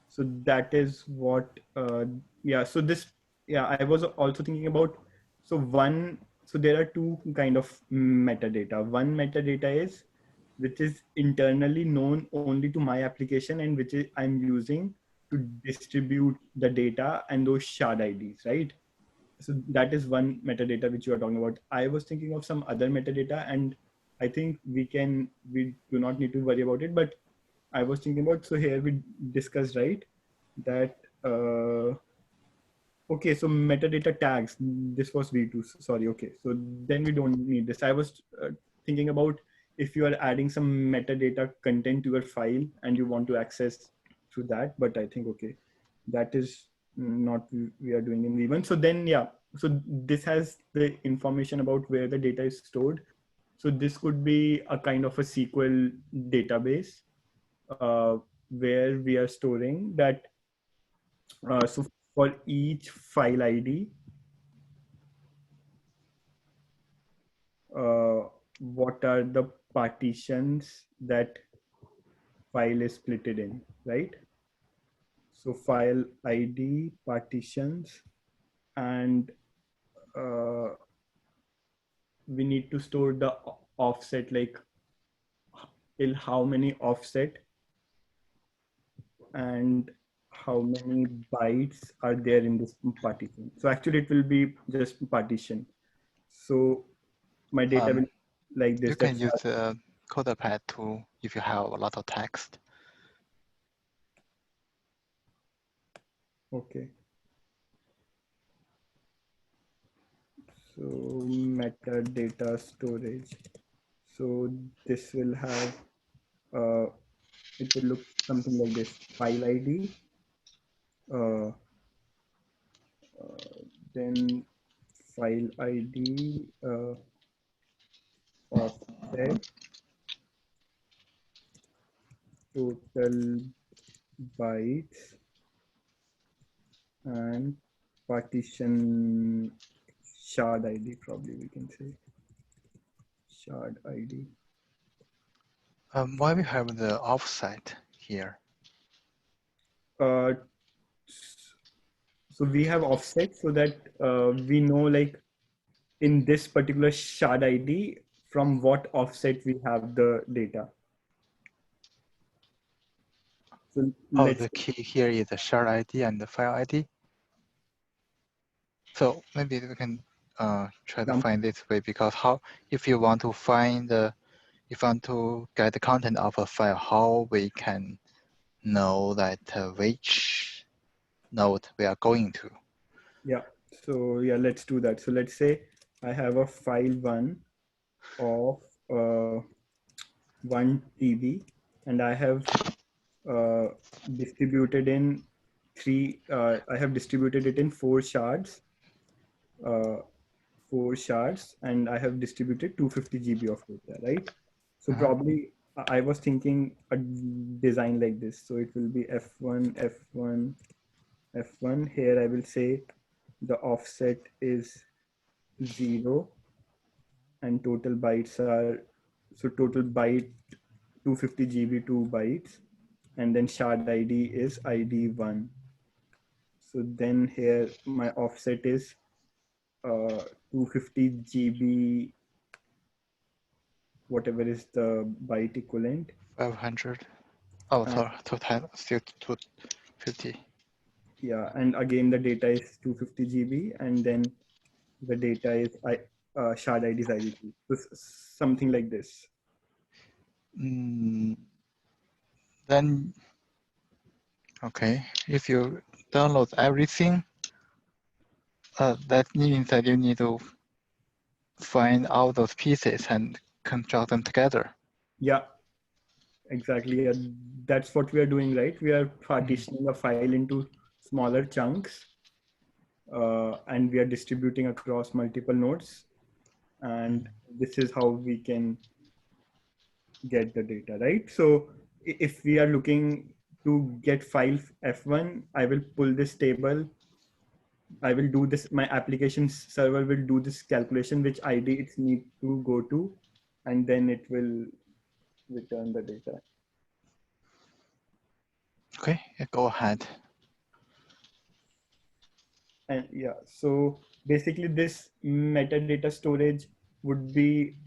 so that is what so this, I was also thinking about, so there are two kind of metadata. One metadata is which is internally known only to my application, and which is I'm using to distribute the data and those shard IDs, right? So that is one metadata which you are talking about. I was thinking of some other metadata, and I think we do not need to worry about it. But I was thinking about, so here we discussed, right, that okay, so metadata tags, this was V2, sorry. Okay, so then we don't need this. I was thinking about if you are adding some metadata content to your file and you want to access through that, but I think, okay, that is not we are doing in V1. So then, so this has the information about where the data is stored. So this could be a kind of a SQL database where we are storing that. So for each file ID, what are the partitions that file is splitted in, right? So file ID, partitions, and we need to store the offset, like till how many offset and how many bytes are there in this partition. So actually it will be just partition. So my data will like this. You can That's use the CoderPad tool if you have a lot of text. okay. So metadata storage. So this will have, it will look something like this: file ID, uh, then file ID, offset, total bytes and partition shard ID, probably we can say shard ID. Why we have the offset here? So we have offset so that we know, like, in this particular shard ID, from what offset we have the data. So Oh, let's the key here is the shard ID and the file ID. So maybe we can try to find this way, because if you want to find if you want to get the content of a file, how we can know that which node we are going to? Yeah. So yeah, let's do that. So let's say I have a file1 of 1 TB, and I have distributed in I have distributed it in 4 shards, uh, and I have distributed 250 GB of data, right? So probably I was thinking a design like this. So it will be F1, F1, F1. Here I will say the offset is 0, and total bytes are, so total byte 250 GB 2 bytes, and then shard ID is ID1. So then here my offset is 250 GB, whatever is the byte equivalent. 500. Oh, sorry, still 250. Yeah, and again the data is 250 GB, and then the data is shard ID is ID2. So something like this. Then, okay, if you download everything, that means that you need to find all those pieces and construct them together. Yeah, exactly. Yeah, that's what we are doing, right? We are partitioning a file into smaller chunks, and we are distributing across multiple nodes. And this is how we can get the data, right? So if we are looking to get file F1, I will pull this table. I will do this, my application server will do this calculation, which ID it need to go to, and then it will return the data. Okay, go ahead. And yeah, so basically this metadata storage would be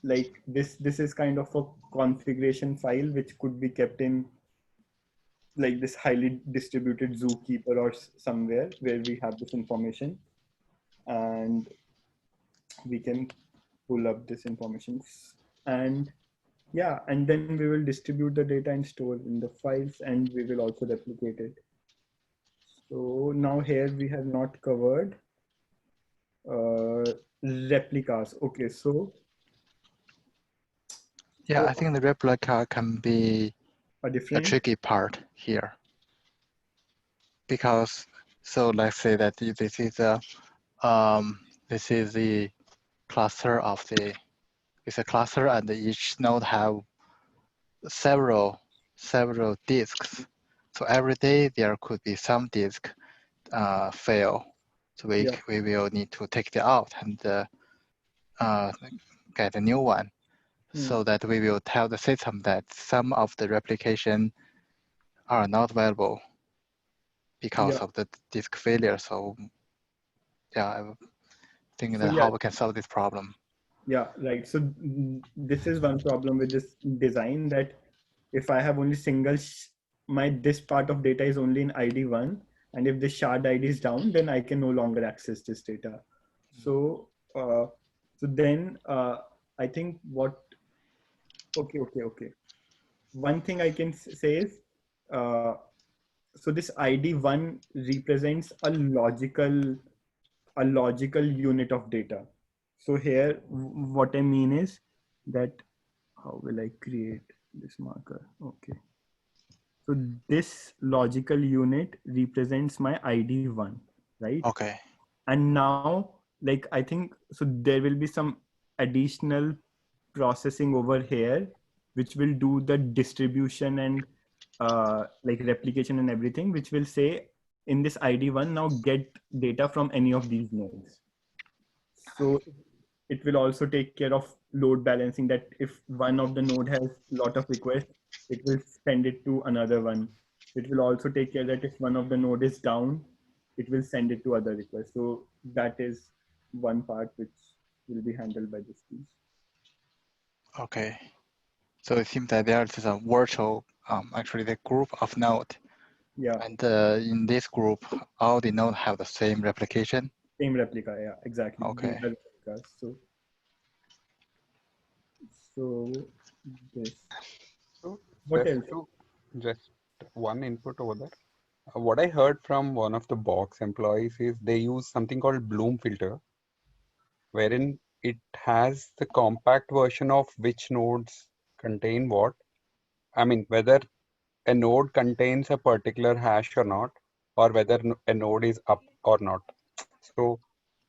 like this. This is kind of a configuration file which could be kept in like this highly distributed zookeeper or somewhere where we have this information, and we can pull up this information. And yeah, and then we will distribute the data and store in the files, and we will also replicate it. So now here we have not covered replicas. Okay, so Yeah, I think the replica can be a tricky part here, because so let's say that this is the cluster of it's a cluster, and each node have several disks. So every day there could be some disk fail. So we will need to take it out and get a new one, so that we will tell the system that some of the replication are not viable because of the disk failure. So yeah, I think that how we can solve this problem. Yeah, right. So this is one problem with this design, that if I have only this part of data is only in ID1, and if the shard ID is down, then I can no longer access this data. So then I think okay. One thing I can say is, so this ID1 represents a logical unit of data. So here, what I mean is that, how will I create this marker? Okay. So this logical unit represents my ID1, right? Okay. And now, like, I think, so there will be some additional processing over here, which will do the distribution and like replication and everything, which will say in this ID1 now get data from any of these nodes. So it will also take care of load balancing, that if one of the node has a lot of requests, it will send it to another one. It will also take care that if one of the node is down, it will send it to other requests. So that is one part which will be handled by this piece. Okay. So it seems that there is a virtual, actually the group of node. Yeah. And in this group, all the nodes have the same replication. Same replica, yeah, exactly. Okay. These are replicas. So this. So What else? just one input over there. What I heard from one of the box employees is they use something called Bloom filter, wherein it has the compact version of which nodes contain what. I mean, whether a node contains a particular hash or not, or whether a node is up or not. So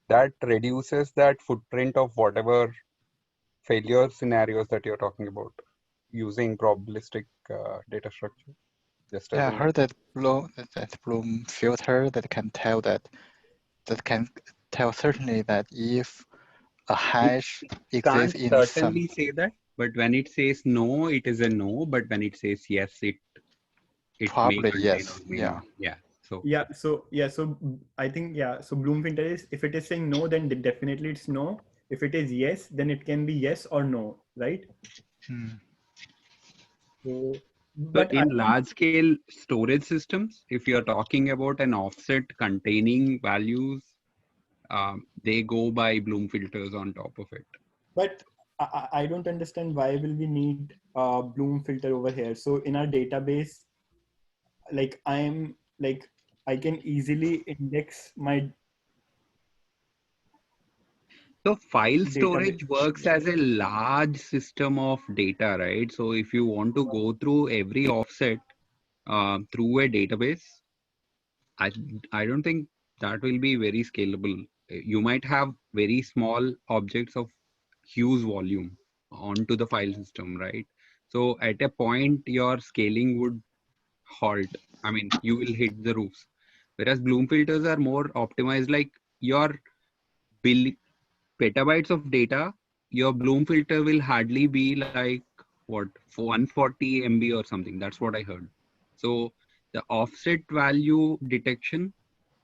that reduces that footprint of whatever failure scenarios that you're talking about using probabilistic data structure. Just as Yeah, I an heard that Bloom filter that can tell certainly that if a it hash exists can't in some, certainly say that, but when it says no, it is a no. But when it says yes, it may probably contain or yes. may Yeah. not. Yeah. So So I think, yeah, so Bloom filter is, if it is saying no, then definitely it's no. If it is yes, then it can be yes or no, right? Hmm. So, So but I in think, large scale storage systems, if you're talking about an offset containing values, they go by Bloom filters on top of it. but I don't understand why will we need a Bloom filter over here. So in our database, like I can easily index my So file database. storage works as a large system of data, right? So if you want to go through every offset through a database, I I don't think that will be very scalable. You might have very small objects of huge volume onto the file system, right? So at a point, your scaling would halt. I mean, you will hit the roofs. Whereas Bloom filters are more optimized, like your petabytes of data, your Bloom filter will hardly be like what 140 MB or something. That's what I heard. So the offset value detection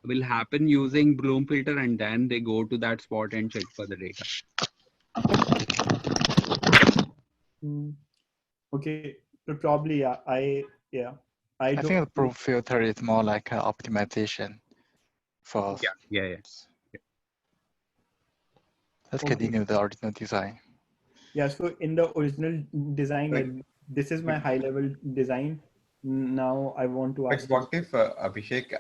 will happen using Bloom filter, and then they go to that spot and check for the data. Hmm. Okay, so probably yeah, I I don't. think the Bloom filter is more like an optimization for. Yeah. Let's Okay. continue the original design. Yeah, so in the original design, But, like this is my high level design. Now I want to but ask you. what if Abhishek,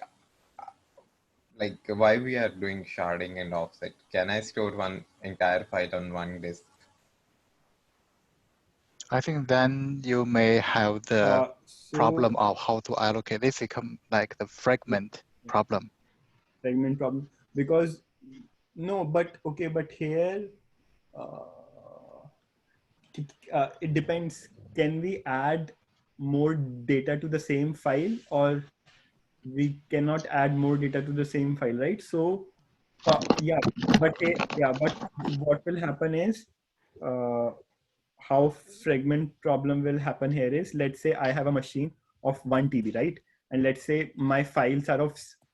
like why we are doing sharding and offset? Can I store one entire file on one disk? I think then you may have the problem So of how to allocate. This become like the fragment problem. segment problem, because no, but okay, but here uh, it depends. Can we add more data to the same file, or we cannot add more data to the same file, right? So yeah, but what will happen is uh, how fragment problem will happen here is, let's say I have a machine of 1 TB, right? And let's say my files are of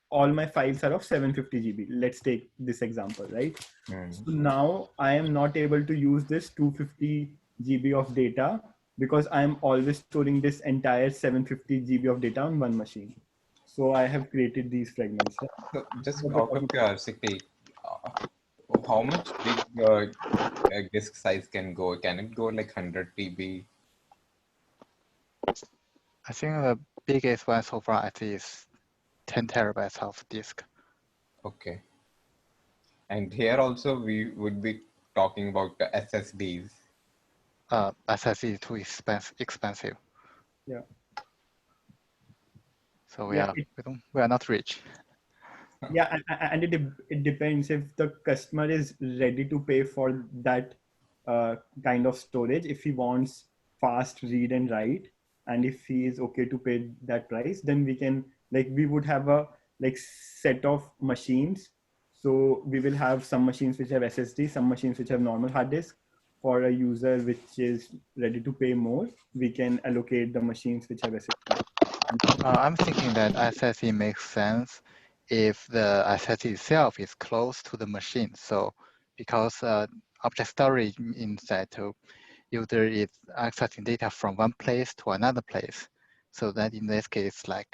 all my files are of 750 GB. Let's take this example, right? So now I am not able to use this 250 GB of data because I'm always storing this entire 750 GB of data on one machine. So I have created these fragments. So just What we're out talking of curiosity, how much big disk size can go? Can it go like 100 TB? I think the biggest one so far at least 10 terabytes of disk. Okay. And here also we would be talking about the SSDs. SSD is too expensive. Yeah. So Yeah. we are not rich. Yeah, and it depends if the customer is ready to pay for that kind of storage. If he wants fast read and write, and if he is okay to pay that price, then we can, like, we would have a like set of machines. So we will have some machines which have SSD, some machines which have normal hard disk. For a user which is ready to pay more, we can allocate the machines which have SSD. I'm thinking that SSD makes sense if the SSD itself is close to the machine. So because object storage means that user is accessing data from one place to another place. So that in this case, like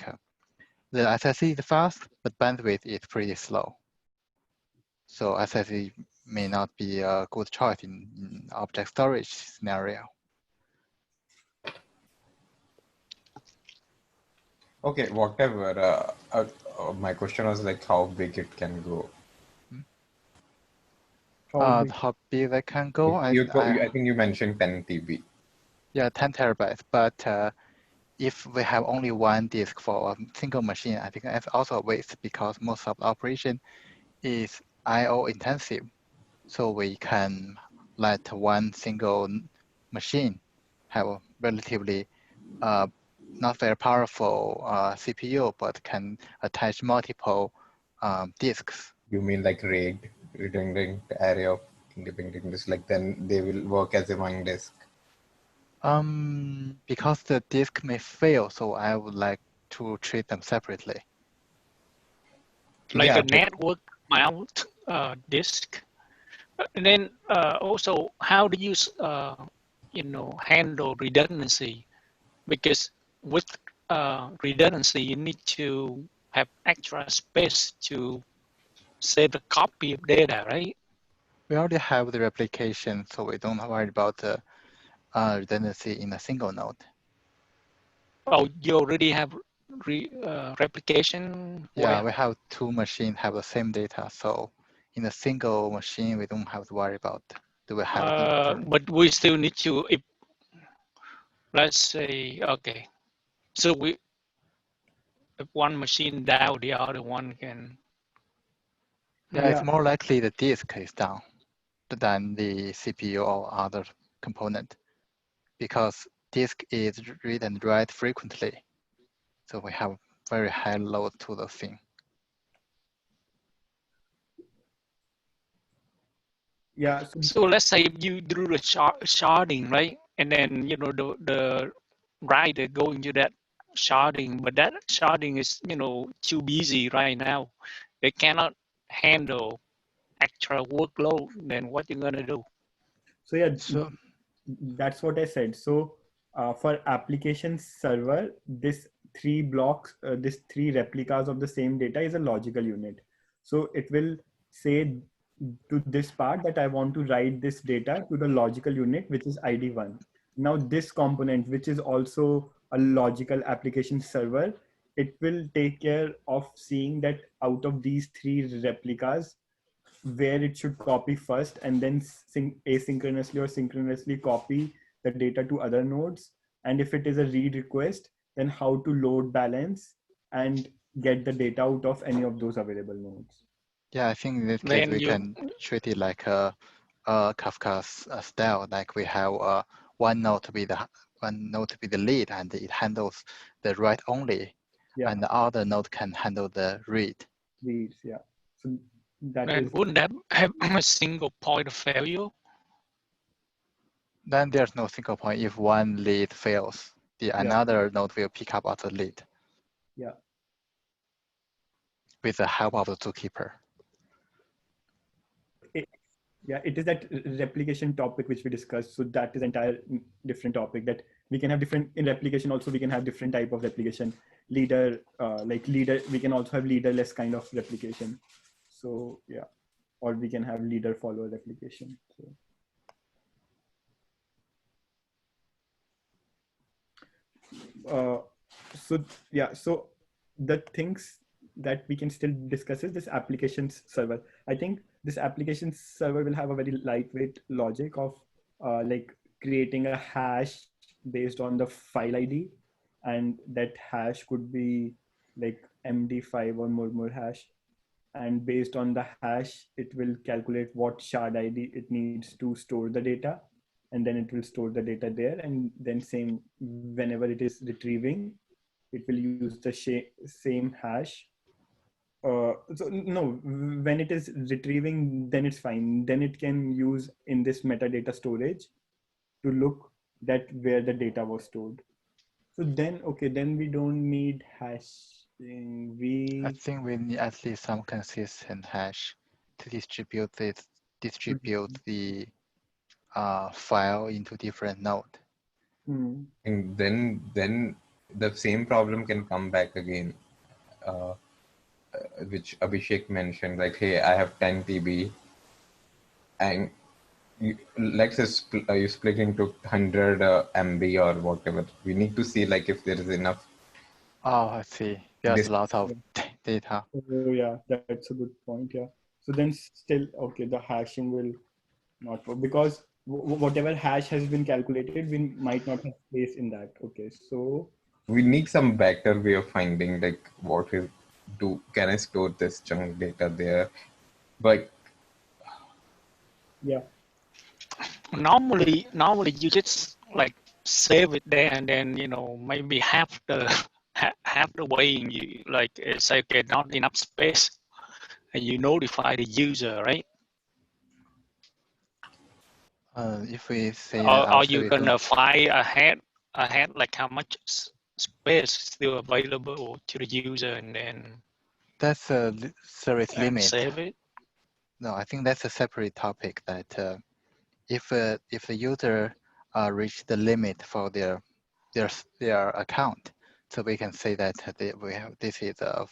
the SSD is fast, but bandwidth is pretty slow. So SSD may not be a good choice in object storage scenario. Okay, whatever. My question was like how big it can go. How big they can go? I think you mentioned 10 TB. Yeah, 10 terabytes. But if we have only one disk for a single machine, I think that's also a waste because most of the operation is I/O intensive. So we can let one single machine have a relatively not very powerful CPU, but can attach multiple disks. You mean like RAID, redundant array of independent disks, like then they will work as a one disk? Because the disk may fail, so I would like to treat them separately. Like a network mount disk. And then also, how do you handle redundancy? Because with redundancy, you need to have extra space to save a copy of data, right? We already have the replication, so we don't worry about the redundancy in a single node. Oh, you already have replication? Yeah, we have two machines have the same data, so in a single machine, we don't have to worry about do we have but we still need to, if let's say, okay, so if one machine down, the other one can. Yeah, it's more likely the disk is down than the CPU or other component because disk is read and write frequently. So we have very high load to the thing. Yeah. So let's say you do the sharding, right? And then the writer go into that sharding, but that sharding is too busy right now. They cannot handle extra workload. Then what you gonna do? So yeah, that's what I said. So for application server, this three blocks, this three replicas of the same data is a logical unit. So it will say to this part that I want to write this data to the logical unit, which is ID1. Now this component, which is also a logical application server, it will take care of seeing that out of these three replicas, where it should copy first and then asynchronously or synchronously copy the data to other nodes. And if it is a read request, then how to load balance and get the data out of any of those available nodes. Yeah, I think in this case, we can treat it like a Kafka's style, like we have one node to be the lead, and it handles the write only, and the other node can handle the read. Reads, yeah. So that and is. Wouldn't that have a single point of failure? Then there's no single point. If one lead fails, another node will pick up other lead. Yeah. With the help of the zookeeper. It is that replication topic which we discussed. So that is entire different topic that we can have different in replication. Also, we can have different type of replication. Leader, we can also have leaderless kind of replication. So yeah, or we can have leader follower replication. So the things that we can still discuss is this applications server. I think this application server will have a very lightweight logic of like creating a hash based on the file ID, and that hash could be like MD5 or more hash. And based on the hash, it will calculate what shard ID it needs to store the data. and then it will store the data there, and then same whenever it is retrieving, it will use the same hash. So no, when it is retrieving, then it's fine. Then it can use in this metadata storage to look that where the data was stored. So then, okay, then we don't need hashing. I We think we need at least some consistent hash to distribute the file into different node. And then the same problem can come back again, which Abhishek mentioned, like, hey, I have 10 TB, and let's say you split into 100 MB or whatever. We need to see like if there is enough. Oh, I see. There's a lot of data. Oh yeah, that's a good point. Yeah. So then still, okay, the hashing will not work because whatever hash has been calculated, we might not have space in that. Okay, so We need some better way of finding like can I store this chunk data there? But yeah. Normally you just like save it there, and then maybe half the half the way you like say okay, not enough space, and you notify the user, right? If we say that Or are outside, you we don't. gonna find ahead like how much space is still available to the user, and then That's a service limit. save it? No, I think that's a separate topic. That if the user reach the limit for their account, so we can say that this is a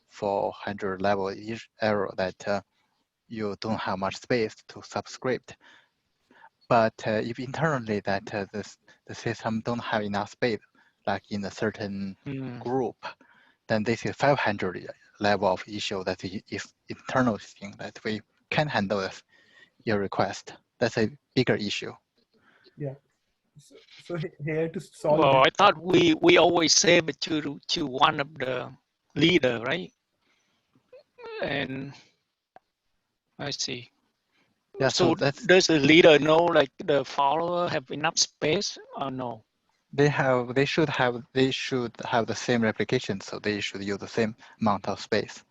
400 level error that you don't have much space to subscript. But if internally that the system don't have enough space, like in a certain group, then this is 500 level of issue that is internal thing that we can handle your request. That's a bigger issue. Yeah. So here to solve Well, this. I thought we always save it to one of the leader, right? And I see. Yeah, so So that's does the leader know like the follower have enough space or no? they should have the same replication, so they should use the same amount of space.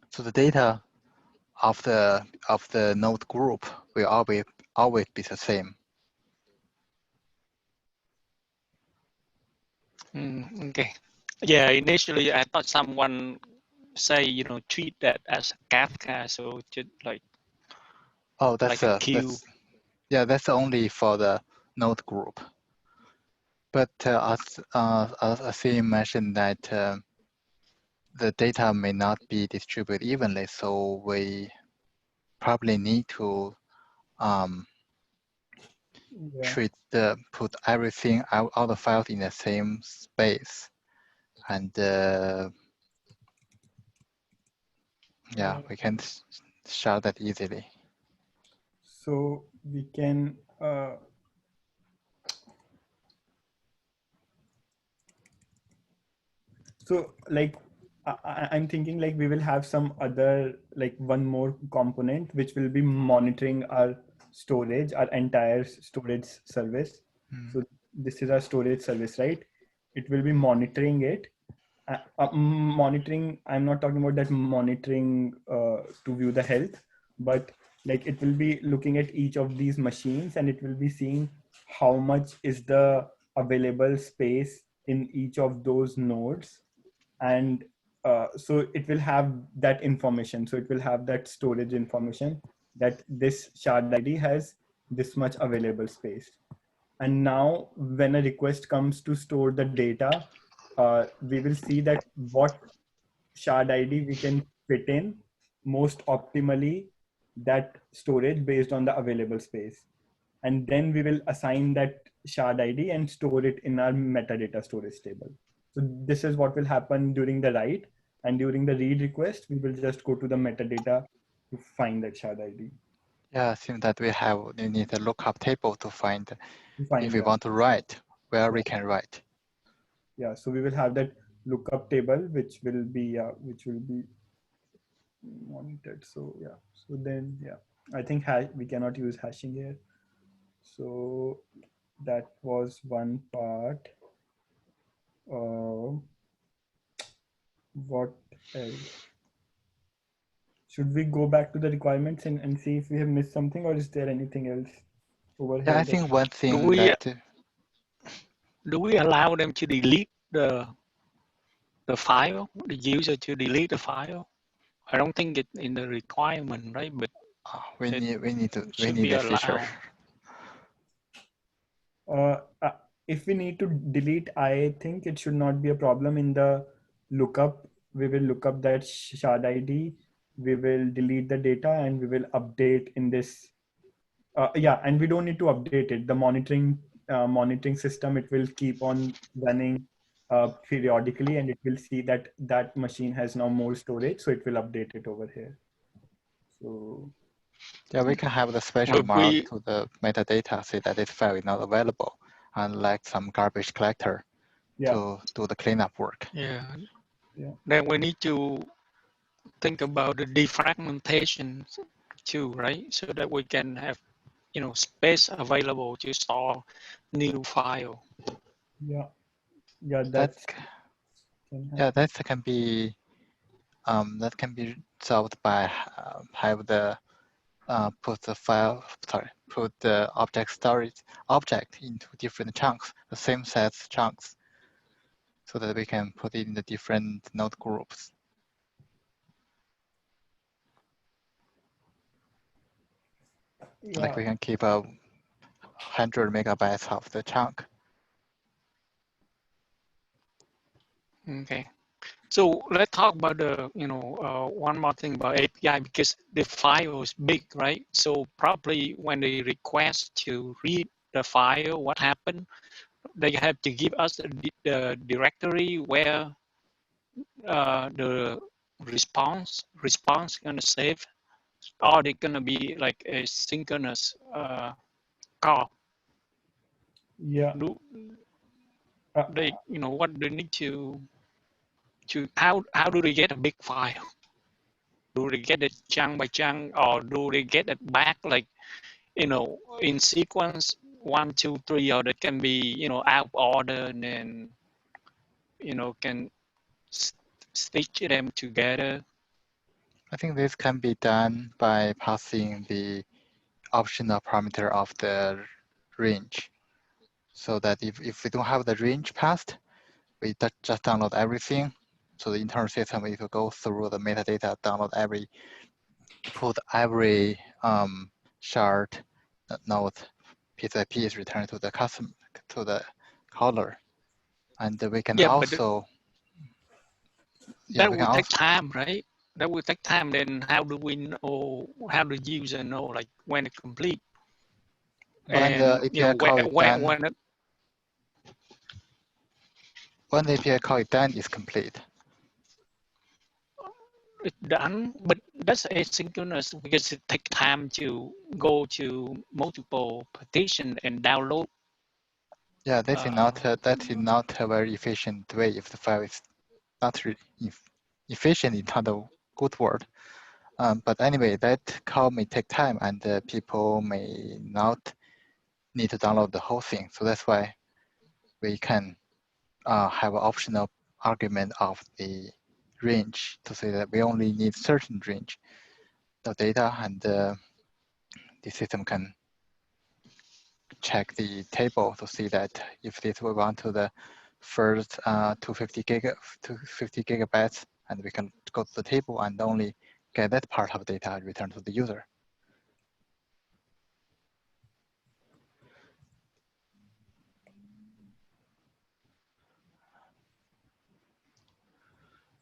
So the data of the node group will always be the same. Okay. Yeah, initially I thought someone say treat that as Kafka, so just like That's a queue. that's only for the node group. But as you mentioned that the data may not be distributed evenly, so we probably need to put everything all the files in the same space, and we can share that easily. So we can so like I'm thinking like we will have some other like one more component which will be monitoring our storage, our entire storage service. So this is our storage service, right? It will be monitoring it. Monitoring, I'm not talking about that monitoring to view the health, but like it will be looking at each of these machines and it will be seeing how much is the available space in each of those nodes. And so it will have that information. So it will have that storage information that this shard ID has this much available space. And now when a request comes to store the data, we will see that what shard ID we can fit in most optimally that storage based on the available space. And then we will assign that shard ID and store it in our metadata storage table. So this is what will happen during the write, and during the read request, we will just go to the metadata to find that shard ID. Yeah, it seems that we need a lookup table to find if we that. want to write where we can write. Yeah, so we will have that lookup table which will be monitored. So yeah, so then yeah. I think we cannot use hashing here. So that was one part. What else? Should we go back to the requirements and see if we have missed something, or is there anything else over Yeah, here? I think one Do thing we that do we allow them to delete the file, the user to delete the file? I don't think it's in the requirement, right? But we it should need be a feature. allowed. Uh, uh, if we need to delete, I think it should not be a problem in the lookup. We will look up that shard ID. We will delete the data and we will update in this. Yeah, and we don't need to update it. The monitoring system, it will keep on running periodically, and it will see that that machine has now more storage, so it will update it over here. So Yeah, we can have the special If mark we to the metadata, say that this file is not available, and like some garbage collector yeah, to do the cleanup work. yeah, yeah, then we need to think about the defragmentation too, right? So that we can have space available to store new file. yeah, yeah. That That can yeah, happen. that can be solved by have the put the object into different chunks, the same size chunks, so that we can put it in the different node groups. Like Yeah. we can keep 100 megabytes of the chunk. Okay. So let's talk about the, one more thing about API, because the file is big, right? So probably when they request to read the file, what happened? They have to give us the directory where the response gonna save, or they're gonna be like a synchronous call. Yeah. Do Uh, they, what they need to how do they get a big file? Do they get it chunk by chunk, or do they get it back like, in sequence 1, 2, 3, or that can be, out of order, and then, can stitch them together? I think this can be done by passing the optional parameter of the range, so that if we don't have the range passed, we just download everything. So the internal system will go through the metadata, put every shard node piece by piece, return to the caller, and we can Yeah, but also that will take time, right? That will take time. Then how do we know? How do the user know, like, when it's complete? when the And API call is done. When the API call is done, is complete. It's done, but that's asynchronous because it takes time to go to multiple partition and download. Yeah, that is not a very efficient way. If the file is not efficient, is not a good word. But anyway, that call may take time, and people may not need to download the whole thing. So that's why we can have an optional argument of the range to say that we only need certain range of data, and the system can check the table to see that if this we want to the first 250 gigabytes, and we can go to the table and only get that part of data and return to the user.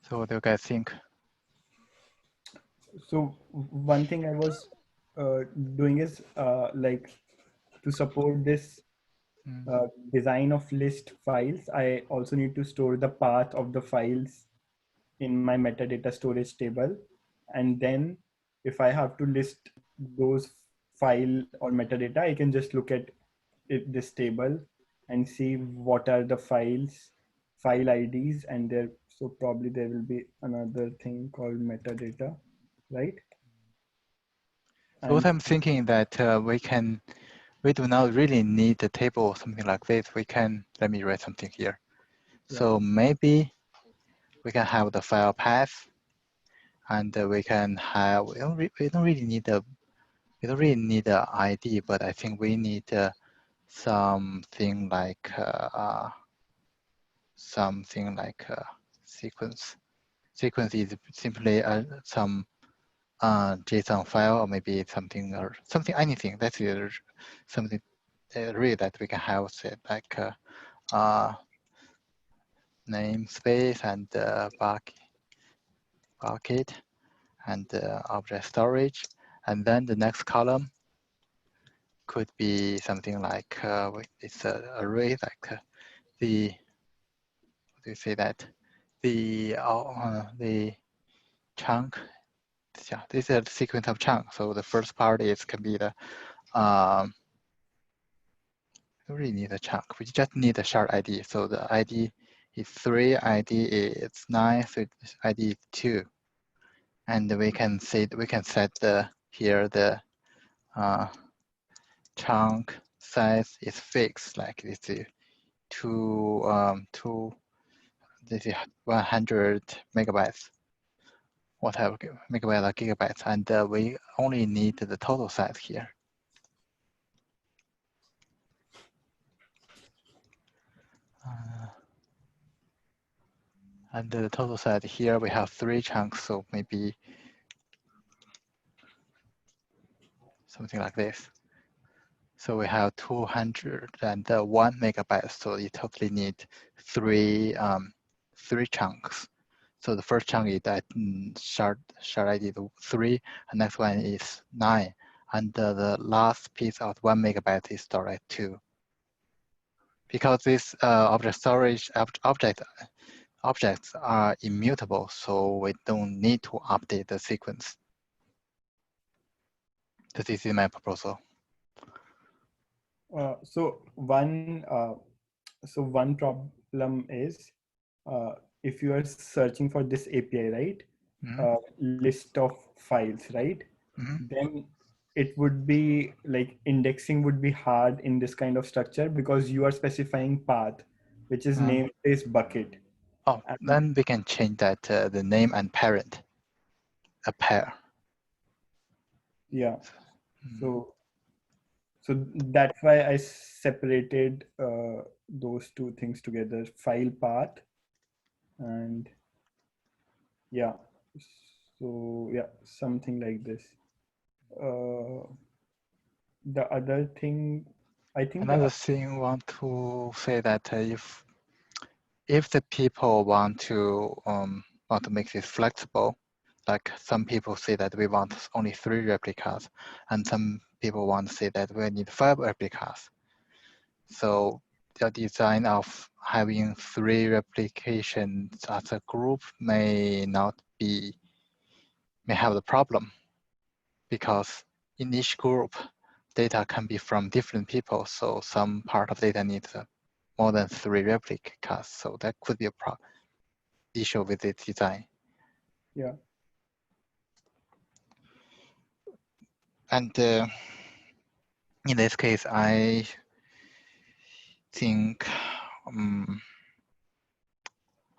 So what do you guys think? So one thing I was doing is like to support this design of list files, I also need to store the path of the files in my metadata storage table. And then if I have to list those file or metadata, I can just look at this table and see what are the file IDs, and there, so probably there will be another thing called metadata, right? So what I'm thinking that we do not really need a table or something like this. Let me write something here. Yeah. So maybe we can have the file path, and we can have, we don't really need a ID, but I think we need something like sequence. Sequence is simply some JSON file, or maybe something anything. That's something really that we can have, say, like namespace and bucket and object storage, and then the next column could be something like it's an array, like the, what do you say that, the chunk. Yeah, this is a sequence of chunks. So the first part can be the don't really need a chunk. We just need a shard ID. So the ID is 3, ID is 9, so ID is 2, and we can set here the chunk size is fixed, like this is this is 100 megabytes, whatever megabytes or gigabytes, and we only need the total size here. And the total size here we have 3 chunks, so maybe something like this. So we have 201 megabytes, so you totally need three chunks. So the first chunk is that shard ID 3, and next one is 9, and the last piece of 1 megabyte is stored at 2. Because this object storage objects are immutable, so we don't need to update the sequence. This is my proposal. So one problem is if you are searching for this API, right? List of files, right? Then it would be like indexing would be hard in this kind of structure because you are specifying path, which is namespace bucket. Oh, then we can change that the name and parent, a pair. Yeah. So that's why I separated those two things together, file path and yeah. So yeah, something like this. The other thing, I think Another thing I want to say that if the people want to make this flexible, like some people say that we want only 3 replicas, and some people want to say that we need 5 replicas. So the design of having 3 replications as a group may have the problem, because in each group, data can be from different people. So some part of data needs more than 3 replicas. So that could be a issue with the design. Yeah. And in this case, I think,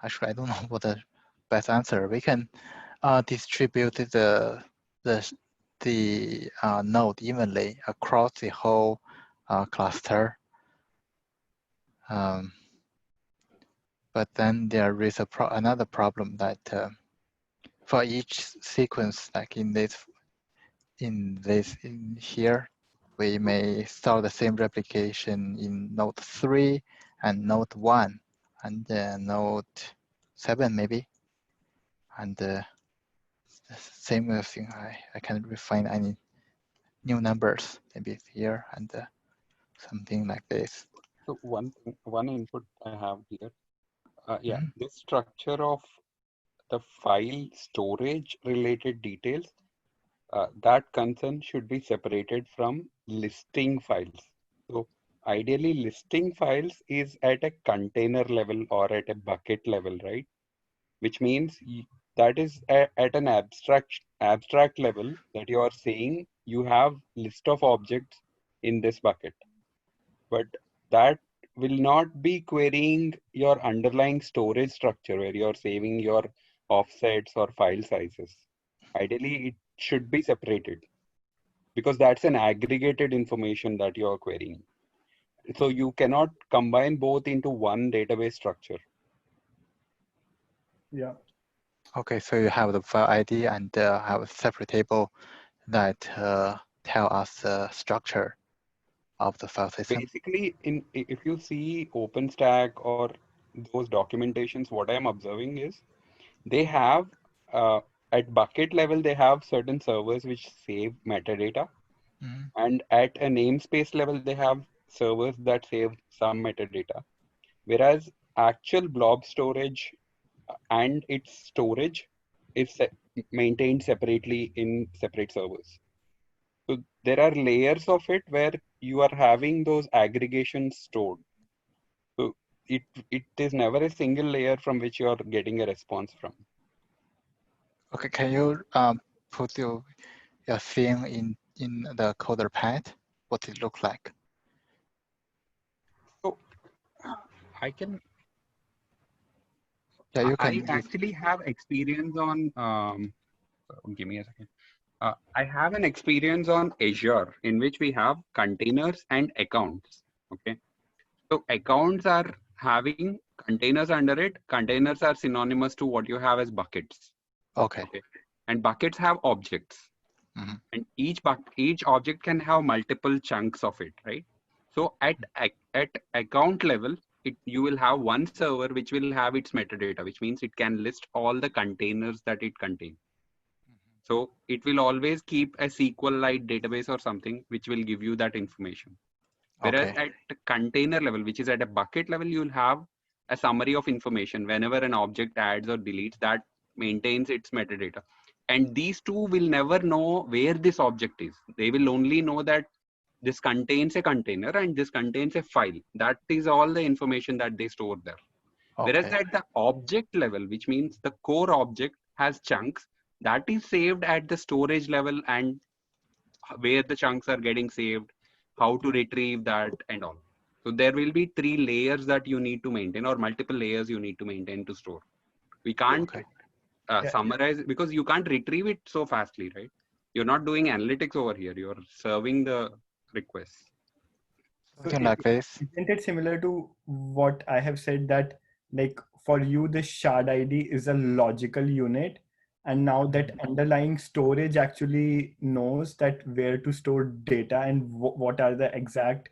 actually, I don't know what the best answer. We can distribute the node evenly across the whole cluster. But then there is another problem that for each sequence, like in here, we may store the same replication in node 3 and node 1 and node 7 maybe. And same thing, I can't refine any new numbers, maybe here and something like this. So one input I have here. Yeah, this structure of the file storage related details, that concern should be separated from listing files. So ideally listing files is at a container level or at a bucket level, right? Which means that is at an abstract level that you are saying you have list of objects in this bucket, but that will not be querying your underlying storage structure where you're saving your offsets or file sizes. Ideally, it should be separated because that's an aggregated information that you're querying. So you cannot combine both into one database structure. Yeah. Okay, so you have the file ID and have a separate table that tell us the structure of the file system. Basically, if you see OpenStack or those documentations, what I'm observing is they have at bucket level, they have certain servers which save metadata. Mhm. And at a namespace level, they have servers that save some metadata. Whereas actual blob storage and its storage is maintained separately in separate servers. So there are layers of it where you are having those aggregations stored. So it is never a single layer from which you are getting a response from. Okay, can you put your thing in the coder pad? What it look like? So I can. Yeah, you I can. actually have experience on. Give me a second. I have an experience on Azure in which we have containers and accounts. Okay, so accounts are having containers under it. Containers are synonymous to what you have as buckets. Okay. Okay, and buckets have objects, Mhm. and each object can have multiple chunks of it, right? So at account level, you will have one server which will have its metadata, which means it can list all the containers that it contains. So it will always keep a SQL-like database or something which will give you that information. Whereas Okay. at the container level, which is at a bucket level, you'll have a summary of information. Whenever an object adds or deletes, that maintains its metadata. And these two will never know where this object is. They will only know that this contains a container and this contains a file. That is all the information that they store there. Whereas Okay. at the object level, which means the core object has chunks, that is saved at the storage level and where the chunks are getting saved, how to retrieve that and all. So there will be 3 layers that you need to maintain or multiple layers you need to maintain to store. We can't Okay. Yeah. summarize because you can't retrieve it so fastly, right? You're not doing analytics over here. You're serving the requests. So Something like this. isn't it similar to what I have said that like for you the shard ID is a logical unit, and now that underlying storage actually knows that where to store data and what are the exact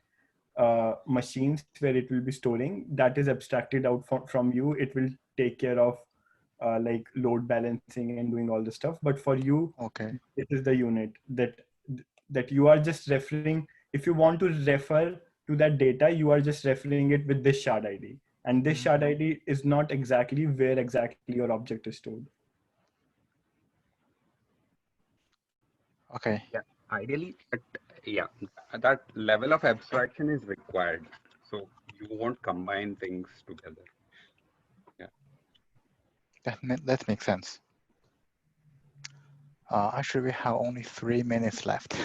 machines where it will be storing, that is abstracted out from you. It will take care of like load balancing and doing all the stuff, but for you Okay. this is the unit that you are just referring. If you want to refer to that data, you are just referring it with this shard ID, and this shard ID is not exactly where exactly your object is stored. Okay. Yeah, ideally, but yeah, that level of abstraction is required. So you won't combine things together. Yeah. That makes sense. Actually, we have only 3 minutes left.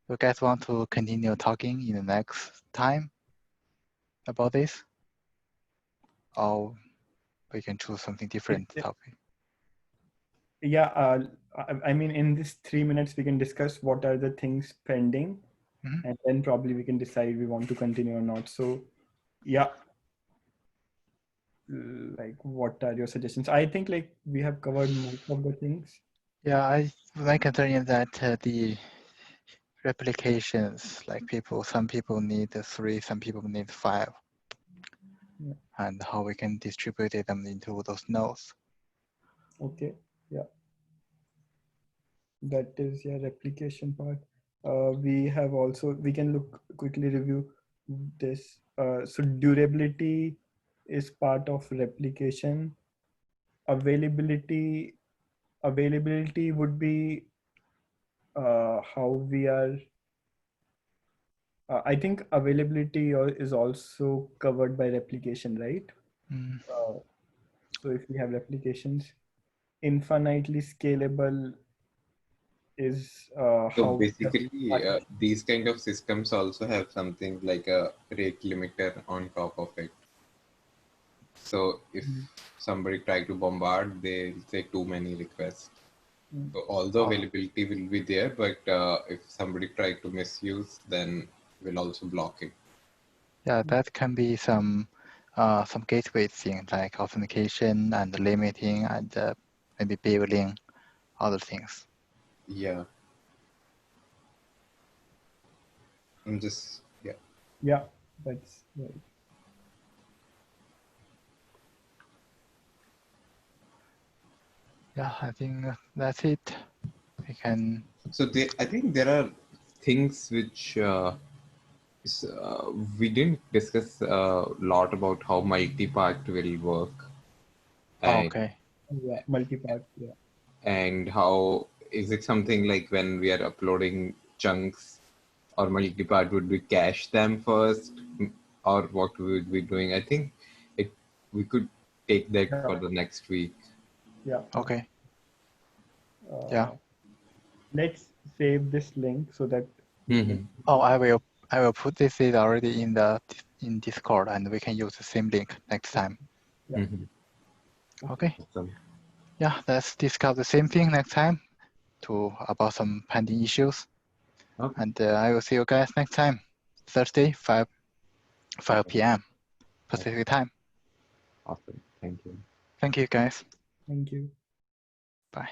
You guys want to continue talking in the next time about this? Or we can choose something different topic. Yeah, I mean, in this 3 minutes, we can discuss what are the things pending, and then probably we can decide we want to continue or not. So, yeah, like, what are your suggestions? I think like we have covered most of the things. Yeah, my concern is that the replications, like some people need 3, some people need 5, Yeah. and how we can distribute them into those nodes. Okay, yeah, that is your replication part. We have also, we can look quickly review this. So durability is part of replication. Availability, availability would be how we are. I think availability is also covered by replication, right? Mm. So if we have replications, infinitely scalable is So how basically, these kind of systems also have something like a rate limiter on top of it. So if somebody try to bombard, they'll say too many requests. So all the availability will be there, but if somebody try to misuse, then we'll also block it. Yeah, that can be some gateway thing like authentication and limiting and maybe building other things. Yeah. I'm just, yeah. Yeah, that's right. Yeah, I think that's it. We can. So I think there are things which we didn't discuss a lot about how multi-part will work. And, Okay. Yeah, multi-part. Yeah. and how is it something like when we are uploading chunks or multi-part, would we cache them first or what we would be doing? I think we could take that for the next week. Yeah. Okay. Yeah. Let's save this link so that. Oh, I will put this is already in Discord, and we can use the same link next time. Yeah. Okay. Awesome. Yeah, let's discuss the same thing next time about some pending issues. Okay. And I will see you guys next time, Thursday, 5 p.m. Pacific time. Awesome. Thank you. Thank you, guys. Thank you. Bye.